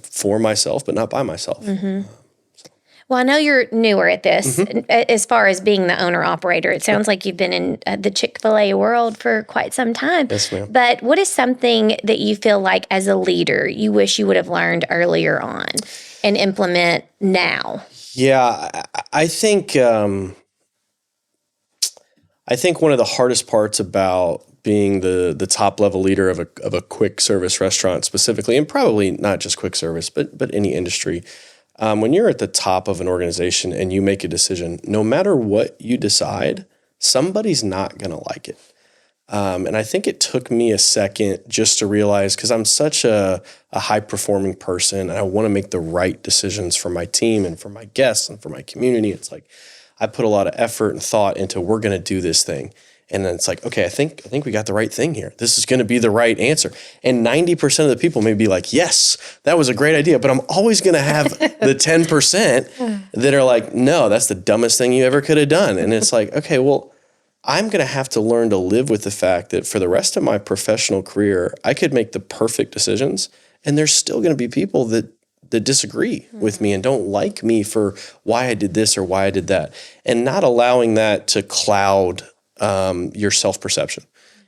for myself, but not by myself. Well, I know you're newer at this as far as being the owner-operator. It sounds like you've been in the Chick-fil-A world for quite some time. Yes, ma'am. But what is something that you feel like as a leader you wish you would have learned earlier on and implement now? Yeah, I think one of the hardest parts about being the top level leader of a quick service restaurant specifically, and probably not just quick service, but any industry, when you're at the top of an organization and you make a decision, no matter what you decide, somebody's not going to like it. And I think it took me a second just to realize, because I'm such a high-performing person, and I want to make the right decisions for my team and for my guests and for my community. It's like I put a lot of effort and thought into we're going to do this thing. And then it's like, okay, I think we got the right thing here. This is going to be the right answer. And 90% of the people may be like, yes, that was a great idea. But I'm always going to have the 10% that are like, no, that's the dumbest thing you ever could have done. And it's like, okay, well, I'm going to have to learn to live with the fact that for the rest of my professional career, I could make the perfect decisions. And there's still going to be people that disagree with me and don't like me for why I did this or why I did that. And not allowing that to cloud your self-perception,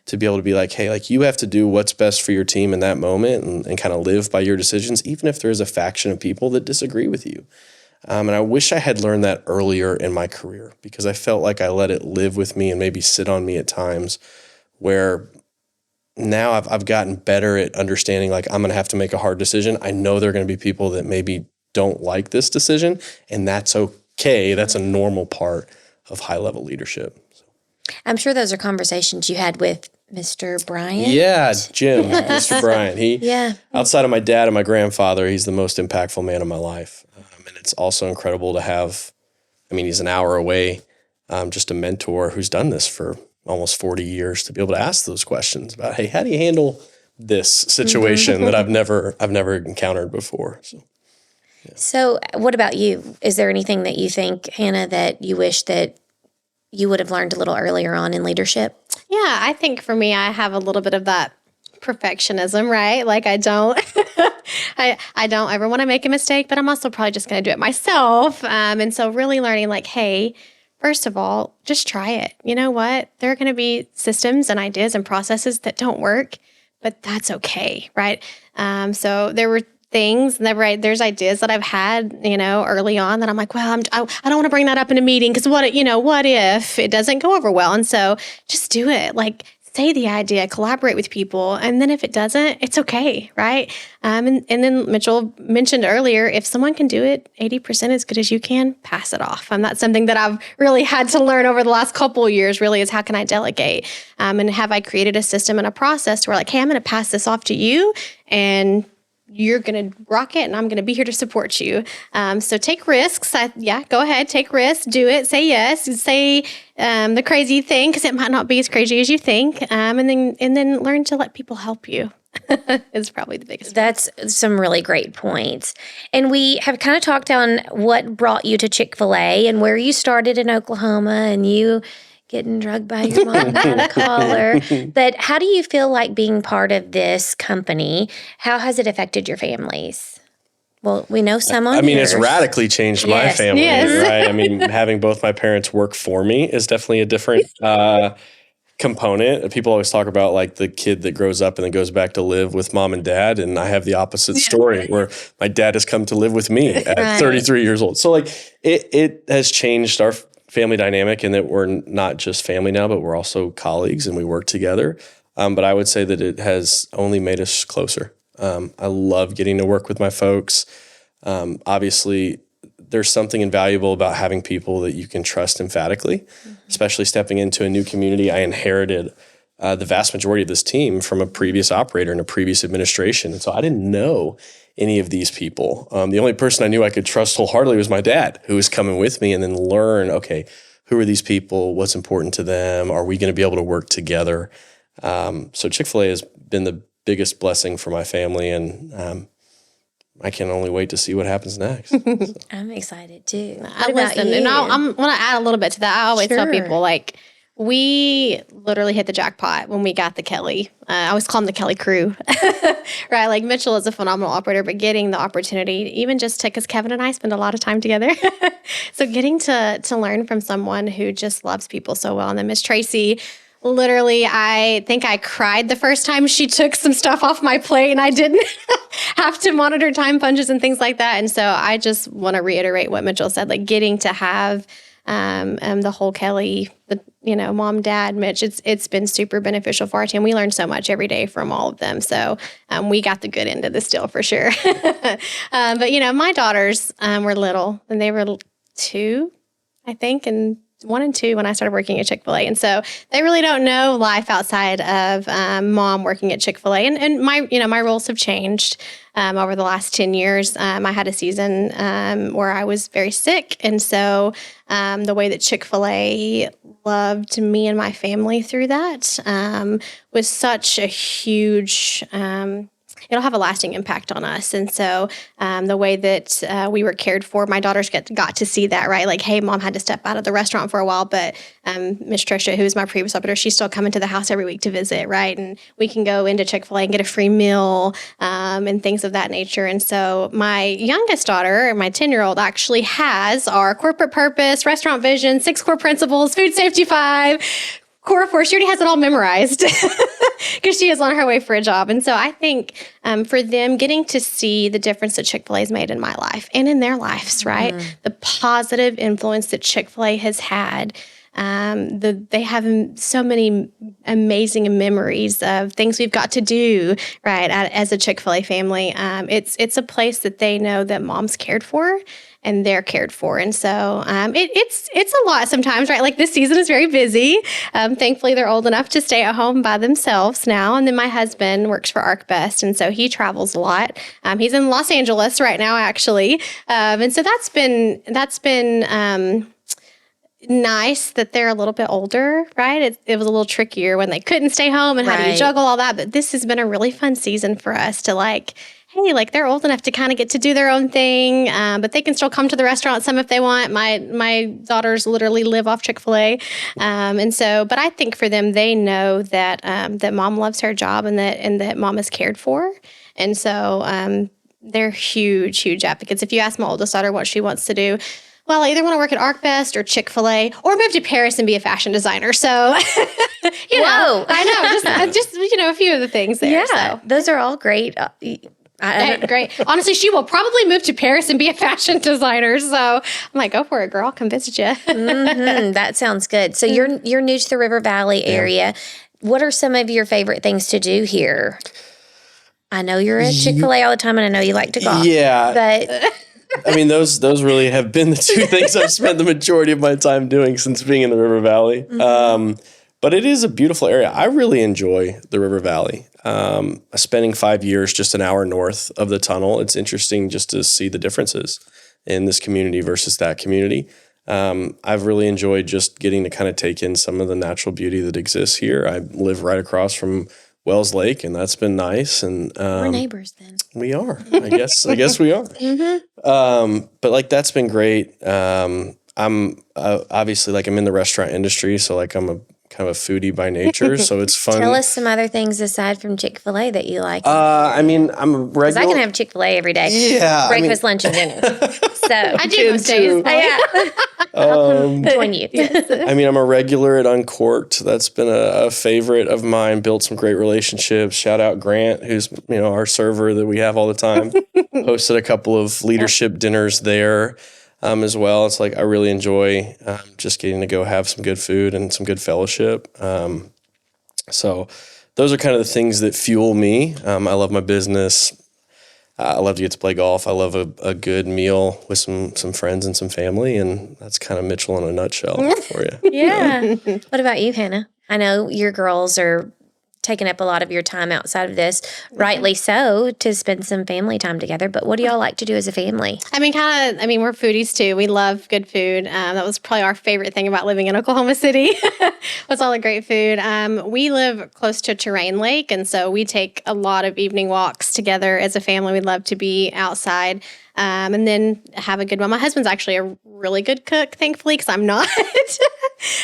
to be able to be like, hey, you have to do what's best for your team in that moment and kind of live by your decisions, even if there's a faction of people that disagree with you. And I wish I had learned that earlier in my career, because I felt like I let it live with me and maybe sit on me at times, where now I've gotten better at understanding, I'm going to have to make a hard decision. I know there are going to be people that maybe don't like this decision, and that's okay. That's a normal part of high-level leadership. I'm sure those are conversations you had with Mr. Bryant. Yeah, Jim, Mr. Bryant. Outside of my dad and my grandfather, he's the most impactful man in my life. And it's also incredible to have, he's an hour away, just a mentor who's done this for almost 40 years, to be able to ask those questions about, hey, how do you handle this situation that I've never encountered before? So what about you? Is there anything that you think, Hannah, that you wish that you would have learned a little earlier on in leadership? Yeah, I think for me, I have a little bit of that perfectionism, right? Like I don't, I don't ever want to make a mistake, but I'm also probably just going to do it myself. And so really learning like, hey, first of all, just try it. You know what? There are going to be systems and ideas and processes that don't work, but that's okay, right? So there were things that, right, there's ideas that I've had, early on that I'm like, well, I don't want to bring that up in a meeting because what if it doesn't go over well? And so just do it. Like say the idea, collaborate with people. And then if it doesn't, it's okay, right? And then Mitchell mentioned earlier, if someone can do it 80% as good as you can, pass it off. And that's something that I've really had to learn over the last couple of years, really, is how can I delegate? And have I created a system and a process to where like, hey, I'm going to pass this off to you and you're going to rock it and I'm going to be here to support you. So take risks. Go ahead, take risks, do it, say yes, say the crazy thing because it might not be as crazy as you think. And then learn to let people help you is probably the biggest. That's some really great points. And we have kind of talked on what brought you to Chick-fil-A and where you started in Oklahoma and you getting drugged by your mom by a collar. But how do you feel like being part of this company? How has it affected your families? Well, we know some on it's radically changed my family, yes. right? Having both my parents work for me is definitely a different component. People always talk about like the kid that grows up and then goes back to live with mom and dad. And I have the opposite story where my dad has come to live with me at 33 years old. So like it has changed our family dynamic in that we're not just family now, but we're also colleagues and we work together. But I would say that it has only made us closer. I love getting to work with my folks. Obviously, there's something invaluable about having people that you can trust emphatically, especially stepping into a new community. I inherited the vast majority of this team from a previous operator and a previous administration. And so I didn't know any of these people. The only person I knew I could trust wholeheartedly was my dad, who was coming with me, and then learn, okay, who are these people? What's important to them? Are we going to be able to work together? So Chick-fil-A has been the biggest blessing for my family, and I can only wait to see what happens next. So. I'm excited too. I want to add a little bit to that. I always tell people like, we literally hit the jackpot when we got the Kelley. I always call them the Kelley crew, right? Like Mitchell is a phenomenal operator, but getting the opportunity, even just because Kevin and I spend a lot of time together. So getting to learn from someone who just loves people so well. And then Miss Tracy, literally, I think I cried the first time she took some stuff off my plate and I didn't have to monitor time punches and things like that. And so I just want to reiterate what Mitchell said, like getting to have the whole Kelley, mom, dad, Mitch, it's been super beneficial for our team. We learned so much every day from all of them. So we got the good end of the deal for sure. But, my daughters were little and they were 2, I think, and 1 and 2 when I started working at Chick-fil-A. And so they really don't know life outside of mom working at Chick-fil-A. And my roles have changed over the last 10 years. I had a season where I was very sick. And so the way that Chick-fil-A loved me and my family through that was such a huge it'll have a lasting impact on us. And so the way that we were cared for, my daughters got to see that, right? Like, hey, mom had to step out of the restaurant for a while, but Miss Tricia, who is my previous operator, she's still coming to the house every week to visit, right? And we can go into Chick-fil-A and get a free meal and things of that nature. And so my youngest daughter, my 10-year-old, actually has our corporate purpose, restaurant vision, 6 core principles, food safety 5, core 4. She already has it all memorized because she is on her way for a job. And so I think for them getting to see the difference that Chick-fil-A has made in my life and in their lives, right? The positive influence that Chick-fil-A has had. They have so many amazing memories of things we've got to do, right, as a Chick-fil-A family. It's a place that they know that mom's cared for. and they're cared for. And so it's a lot sometimes, right? Like this season is very busy. Thankfully, they're old enough to stay at home by themselves now. And then my husband works for ArcBest, and so he travels a lot. He's in Los Angeles right now, actually. And so that's been nice that they're a little bit older, right? It was a little trickier when they couldn't stay home and how do you juggle all that. But this has been a really fun season for us to like, hey, like they're old enough to kind of get to do their own thing, but they can still come to the restaurant some if they want. My daughters literally live off Chick-fil-A. And so, but I think for them, they know that that mom loves her job and that mom is cared for. And so they're huge advocates. If you ask my oldest daughter what she wants to do, well, I either want to work at ArcBest or Chick-fil-A or move to Paris and be a fashion designer. So, Whoa. I know, just a few of the things there. Yeah, so. those are all great. Great. Honestly, she will probably move to Paris and be a fashion designer. So I'm like, go for it, girl. I'll come visit you. That sounds good. So you're new to the River Valley area. What are some of your favorite things to do here? I know you're at Chick-fil-A all the time, and I know you like to golf. Yeah. But I mean, those really have been the two things I've spent the majority of my time doing since being in the River Valley. But it is a beautiful area. I really enjoy the River Valley. Spending 5 years just an hour north of the tunnel, it's interesting just to see the differences in this community versus that community. I've really enjoyed just getting to kind of take in some of the natural beauty that exists here. I live right across from Wells Lake, and that's been nice. And we're neighbors then. We are. I guess we are. But like that's been great. I'm obviously like I'm in the restaurant industry, so like I'm a kind of a foodie by nature. So it's fun. Tell us some other things aside from Chick-fil-A that you like. I mean, I'm a regular. Because I can have Chick-fil-A every day. Yeah, breakfast, lunch, and dinner. So I do most days. I'll join you. I mean, I'm a regular at Uncorked. That's been a favorite of mine. Built some great relationships. Shout out Grant, who's our server that we have all the time. Hosted a couple of leadership dinners there as well. It's like I really enjoy just getting to go have some good food and some good fellowship. So those are kind of the things that fuel me. I love my business. I love to get to play golf. I love a good meal with some friends and some family, and that's kind of Mitchell in a nutshell for you. Yeah. What about you, Hannah? I know your girls are taking up a lot of your time outside of this, rightly so, to spend some family time together. But what do y'all like to do as a family? We're foodies too. We love good food. That was probably our favorite thing about living in Oklahoma City was all the great food. We live close to Terrain Lake, and so we take a lot of evening walks together as a family. We love to be outside. And then have a good one. My husband's actually a really good cook, thankfully, because I'm not.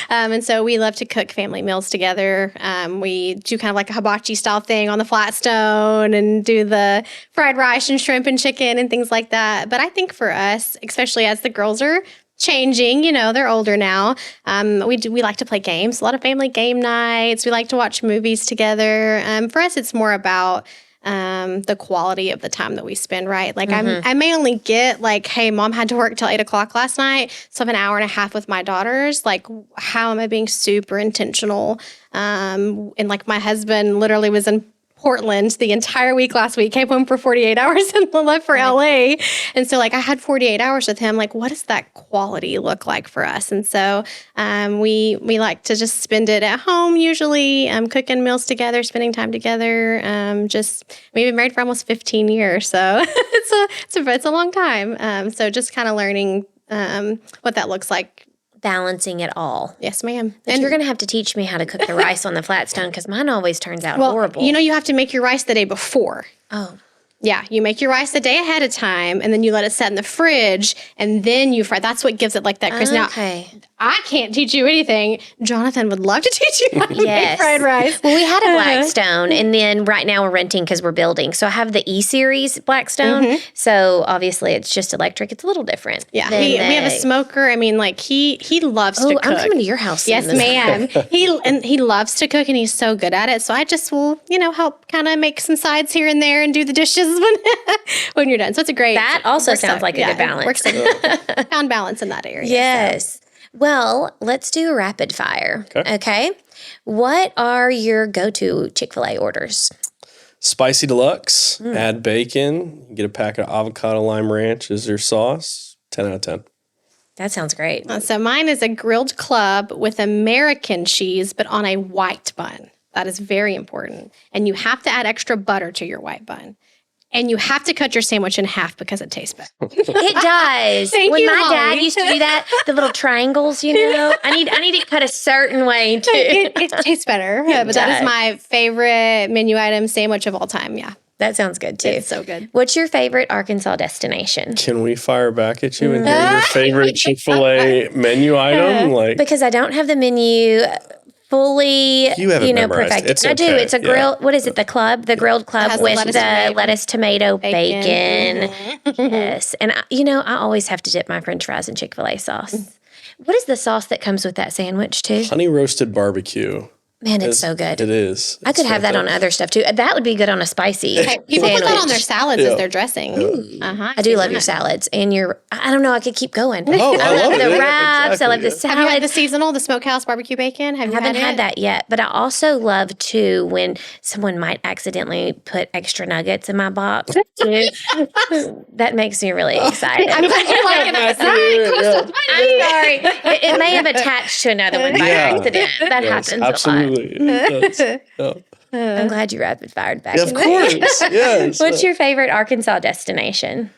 And so we love to cook family meals together. We do kind of like a hibachi style thing on the flat stone and do the fried rice and shrimp and chicken and things like that. But I think for us, especially as the girls are changing, they're older now. We like to play games, a lot of family game nights. We like to watch movies together. For us, it's more about the quality of the time that we spend, right? Like I may only get like, hey, mom had to work till 8:00 last night, so I have an hour and a half with my daughters. Like, how am I being super intentional? And like my husband literally was in Portland the entire week last week, came home for 48 hours and left for LA. And so like I had 48 hours with him. Like, what does that quality look like for us? And so we like to just spend it at home usually, cooking meals together, spending time together. We've been married for almost 15 years. So it's a long time. So just kind of learning what that looks like. Balancing it all. Yes, ma'am. And you're going to have to teach me how to cook the rice on the flat stone because mine always turns out horrible. You have to make your rice the day before. Oh. Yeah, you make your rice the day ahead of time, and then you let it set in the fridge, and then you fry. That's what gives it like that crisp. Okay. Now, I can't teach you anything. Jonathan would love to teach you how to make fried rice. Well, we had a Blackstone, and then right now we're renting because we're building. So I have the E-Series Blackstone. So obviously it's just electric. It's a little different. Yeah, we have a smoker. I mean, like he loves to cook. I'm coming to your house. Yes, ma'am. He loves to cook, and he's so good at it. So I just will, help kind of make some sides here and there and do the dishes when you're done. So it's a great. That also sounds like a good balance. Found balance in that area. Yes. So. Well, let's do a rapid fire. Okay. What are your go-to Chick-fil-A orders? Spicy deluxe, add bacon, get a pack of avocado lime ranch as your sauce, 10 out of 10. That sounds great. So mine is a grilled club with American cheese, but on a white bun. That is very important. And you have to add extra butter to your white bun. And you have to cut your sandwich in half because it tastes better. It does. Thank when you, my dad Holly. used to do that, the little triangles, I need it cut a certain way too. It tastes better. But that is my favorite menu item sandwich of all time. Yeah. That sounds good too. It's so good. What's your favorite Arkansas destination? Can we fire back at you and hear your favorite Chick-fil-A menu item? Because I don't have the menu fully, You have it memorized. perfected. It's I do. okay. It's a grill. What is it? The club, the grilled club has with lettuce, the tomato, lettuce, tomato, bacon. bacon. Yes, and I always have to dip my French fries in Chick-fil-A sauce. What is the sauce that comes with that sandwich too? Honey roasted barbecue. Man, it's so good. It is. I could have that on other stuff too. That would be good on a spicy People put that on their sandwich. salads as their dressing. I do love your salads, and I don't know. I could keep going. Oh, I love the it. wraps. I love the Exactly, Have you had the salads. seasonal, the smokehouse barbecue bacon? Have you I haven't had had that yet, but I also love too when someone might accidentally put extra nuggets in my box too. That makes me really excited. I'm glad you like it. I'm sorry. It may have attached to another one by accident. That happens a lot. Absolutely. It does. Yeah. I'm glad you rapid fired back. Of course. Yes. What's your favorite Arkansas destination?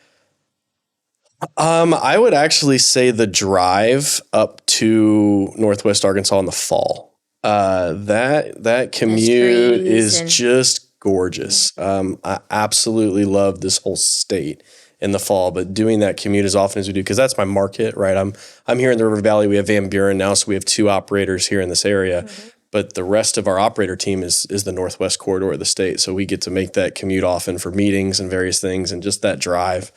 I would actually say the drive up to Northwest Arkansas in the fall. That commute is just gorgeous. I absolutely love this whole state in the fall, but doing that commute as often as we do, because that's my market, right? I'm here in the River Valley. We have Van Buren now, so we have 2 operators here in this area. Mm-hmm. But the rest of our operator team is the Northwest corridor of the state. So we get to make that commute often for meetings and various things. And just that drive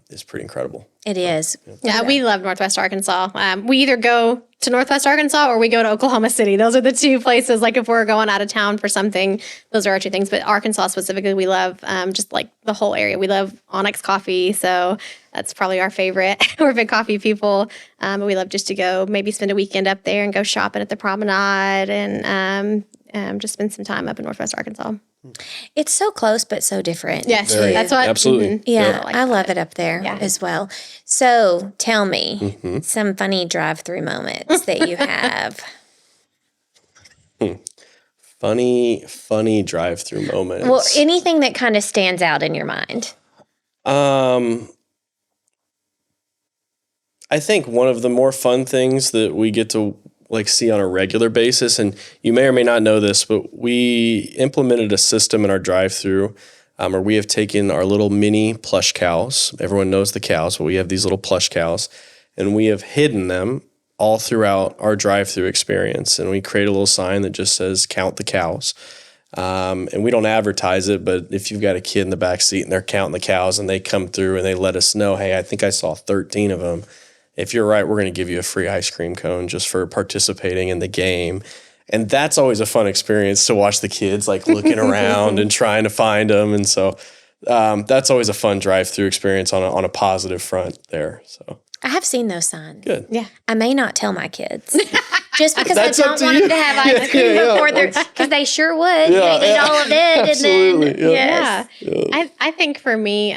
is pretty incredible. It is. Yeah, we love Northwest Arkansas. We either go to Northwest Arkansas or we go to Oklahoma City. Those are the 2 places. Like if we're going out of town for something, those are our 2 things. But Arkansas specifically, we love just like the whole area. We love Onyx coffee. So that's probably our favorite. We're big coffee people. But we love just to go maybe spend a weekend up there and go shopping at the promenade and just spend some time up in Northwest Arkansas. It's so close, but so different. Yes, Very. that's what. Absolutely. Yeah, Like I love it up there as well. So tell me some funny drive-through moments that you have. Funny drive-through moments. Well, anything that kind of stands out in your mind. I think one of the more fun things that we get to see on a regular basis, and you may or may not know this, but we implemented a system in our drive-through where we have taken our little mini plush cows. Everyone knows the cows, but we have these little plush cows, and we have hidden them all throughout our drive-through experience. And we create a little sign that just says "Count the cows." And we don't advertise it, but if you've got a kid in the back seat and they're counting the cows and they come through and they let us know, hey, I think I saw 13 of them. If you're right, we're going to give you a free ice cream cone just for participating in the game. And that's always a fun experience to watch the kids looking around and trying to find them. And so that's always a fun drive-through experience on a positive front there. So I have seen those signs. good. Yeah. I may not tell my kids. Just because That's I up don't to want you. them to have ice cream before they're, because they sure would. They eat all of it. Absolutely, And then, yeah. yes. I think for me,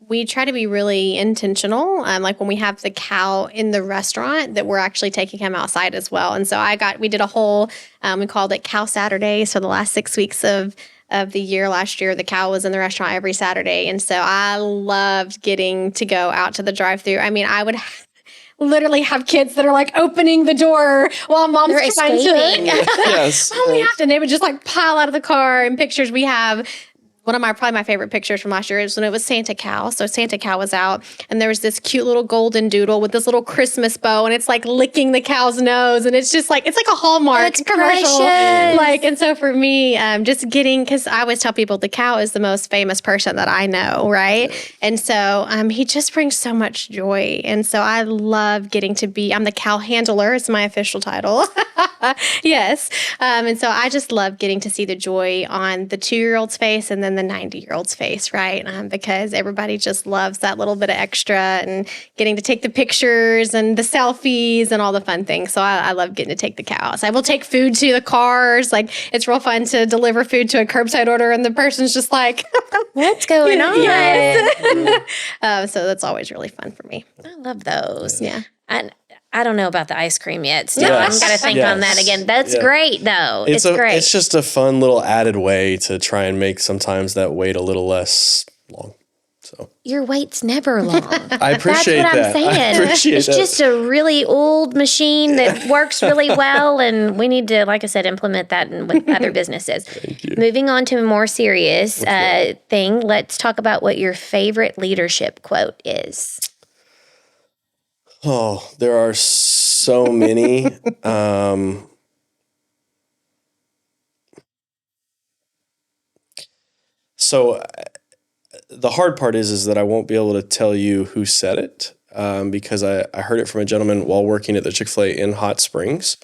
we try to be really intentional. Like when we have the cow in the restaurant, that we're actually taking him outside as well. And so we did a whole, we called it Cow Saturdays for the last 6 weeks of the year. Last year, the cow was in the restaurant every Saturday. And so I loved getting to go out to the drive-thru. I mean, I would literally have kids that are opening the door while mom's They're trying escaping. to. Yes. Oh, we have to. And they would just pile out of the car. And pictures we have. One of probably my favorite pictures from last year is when it was Santa Cow. So Santa Cow was out and there was this cute little golden doodle with this little Christmas bow and it's licking the cow's nose. And it's just it's like a Hallmark commercial. Precious. And so for me, just because I always tell people the cow is the most famous person that I know, right? And so he just brings so much joy. And so I love getting to I'm the cow handler. It's my official title. Yes. And so I just love getting to see the joy on the 2-year-old's face and then in the 90-year-old's face, right? Because everybody just loves that little bit of extra and getting to take the pictures and the selfies and all the fun things. So I love getting to take the cow outside. We'll take food to the cars. Like, it's real fun to deliver food to a curbside order, and the person's just like, what's going on? Yes. So that's always really fun for me. I love those. Yeah. I don't know about the ice cream yet. Still, Yes. I'm going to think on that again. That's great, though. It's great. It's just a fun little added way to try and make sometimes that wait a little less long. So your wait's never long. I appreciate that. That's what I'm saying. I appreciate it's that. just a really old machine that works really well, and we need to, like I said, implement that with other businesses. Moving on to a more serious thing, let's talk about what your favorite leadership quote is. Oh, there are so many. So the hard part is that I won't be able to tell you who said it because I heard it from a gentleman while working at the Chick-fil-A in Hot Springs.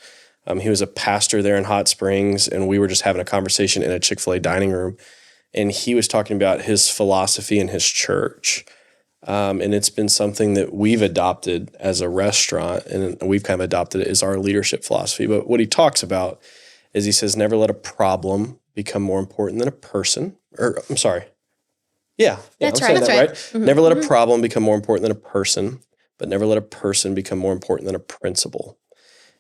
He was a pastor there in Hot Springs, and we were just having a conversation in a Chick-fil-A dining room, and he was talking about his philosophy in his church. And it's been something that we've adopted as a restaurant, and we've kind of adopted it as our leadership philosophy. But what he talks about is he says, never let a problem become more important than a person. Or I'm sorry. Yeah, That's I'm right. saying that right. Mm-hmm. Never let a problem become more important than a person, but never let a person become more important than a principle.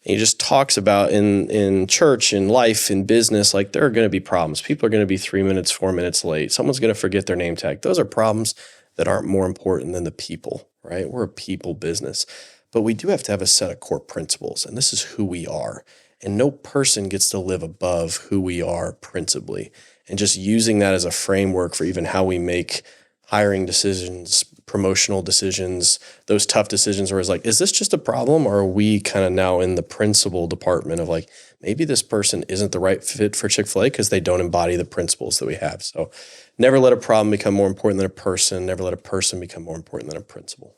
And he just talks about in church, in life, in business, like there are going to be problems. People are going to be 3 minutes, 4 minutes late. Someone's going to forget their name tag. Those are problems that aren't more important than the people, right? We're a people business, but we do have to have a set of core principles, and this is who we are. And no person gets to live above who we are principally. And just using that as a framework for even how we make hiring decisions, promotional decisions, those tough decisions where it's like, is this just a problem, or are we kind of now in the principle department of like, maybe this person isn't the right fit for Chick-fil-A because they don't embody the principles that we have. So never let a problem become more important than a person. Never let a person become more important than a principle.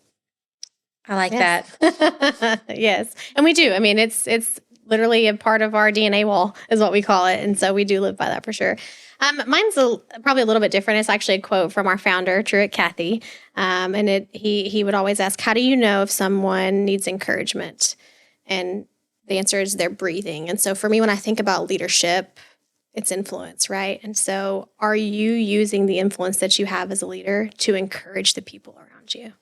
I like that. Yes. And we do. I mean, it's literally a part of our DNA wall is what we call it. And so we do live by that for sure. Mine's probably a little bit different. It's actually a quote from our founder, Truett Cathy. And he would always ask, how do you know if someone needs encouragement? And the answer is they're breathing. And so for me, when I think about leadership, it's influence, right? And so are you using the influence that you have as a leader to encourage the people around you?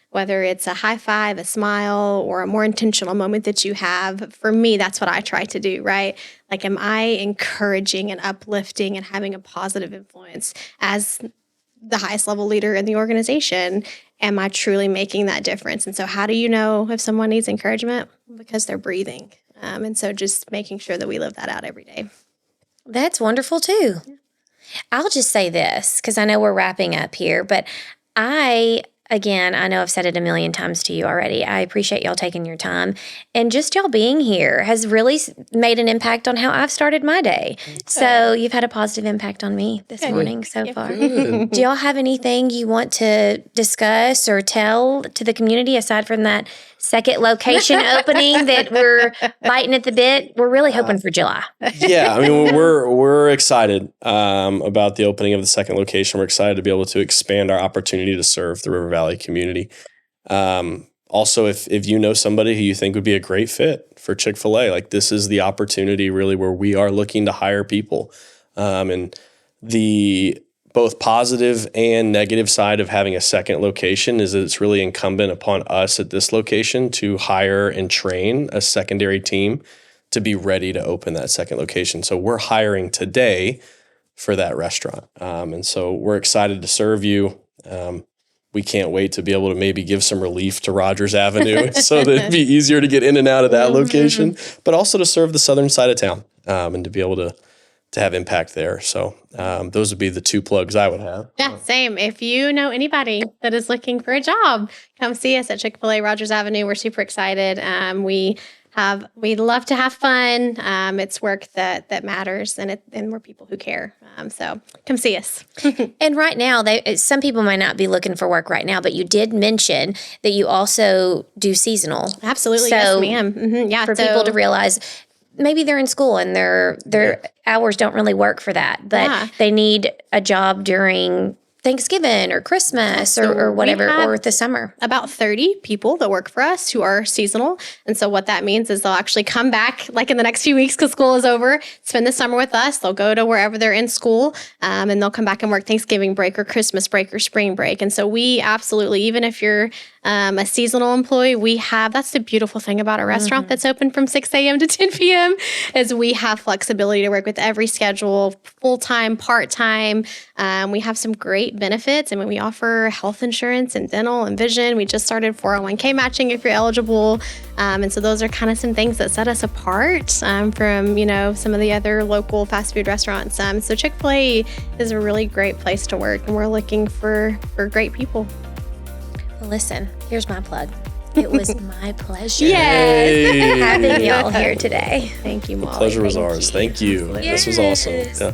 Whether it's a high five, a smile, or a more intentional moment that you have, for me, that's what I try to do, right? Like, am I encouraging and uplifting and having a positive influence as the highest level leader in the organization? Am I truly making that difference? And so how do you know if someone needs encouragement? Because they're breathing. And so just making sure that we live that out every day. That's wonderful, too. Yeah. I'll just say this, because I know we're wrapping up here, but Again, I know I've said it a million times to you already. I appreciate y'all taking your time. And just y'all being here has really made an impact on how I've started my day. Okay. So you've had a positive impact on me this morning so far. Do y'all have anything you want to discuss or tell to the community aside from that second location opening that we're biting at the bit? We're really hoping for July. Yeah, I mean, we're excited about the opening of the second location. We're excited to be able to expand our opportunity to serve the River Valley community. Also, if you know somebody who you think would be a great fit for Chick-fil-A, like this is the opportunity really where we are looking to hire people. And the both positive and negative side of having a second location is that it's really incumbent upon us at this location to hire and train a secondary team to be ready to open that second location. So we're hiring today for that restaurant. And so we're excited to serve you. We can't wait to be able to maybe give some relief to Rogers Avenue so that it'd be easier to get in and out of that location, but also to serve the southern side of town and to be able to have impact there. So those would be the two plugs I would have. Yeah, same. If you know anybody that is looking for a job, come see us at Chick-fil-A Rogers Avenue. We're super excited. We love to have fun. It's work that matters, and we're people who care. So come see us. And right now, some people might not be looking for work right now, but you did mention that you also do seasonal. Absolutely, so yes, ma'am. Mm-hmm. Yeah, for people to realize, maybe they're in school and their hours don't really work for that, but they need a job during Thanksgiving or Christmas or whatever, or the summer. About 30 people that work for us who are seasonal. And so what that means is they'll actually come back like in the next few weeks because school is over, spend the summer with us. They'll go to wherever they're in school and they'll come back and work Thanksgiving break or Christmas break or spring break. And so we absolutely, even if you're a seasonal employee, that's the beautiful thing about a restaurant that's open from 6 a.m. to 10 p.m. is we have flexibility to work with every schedule, full-time, part-time. We have some great benefits. I mean, we offer health insurance and dental and vision. We just started 401k matching if you're eligible. And so those are kind of some things that set us apart from, some of the other local fast food restaurants. So Chick-fil-A is a really great place to work, and we're looking for great people. Well, listen, here's my plug. It was my pleasure Yes. having y'all here today. Thank you, Molly. The pleasure was ours. Thank you. This was awesome. Yeah.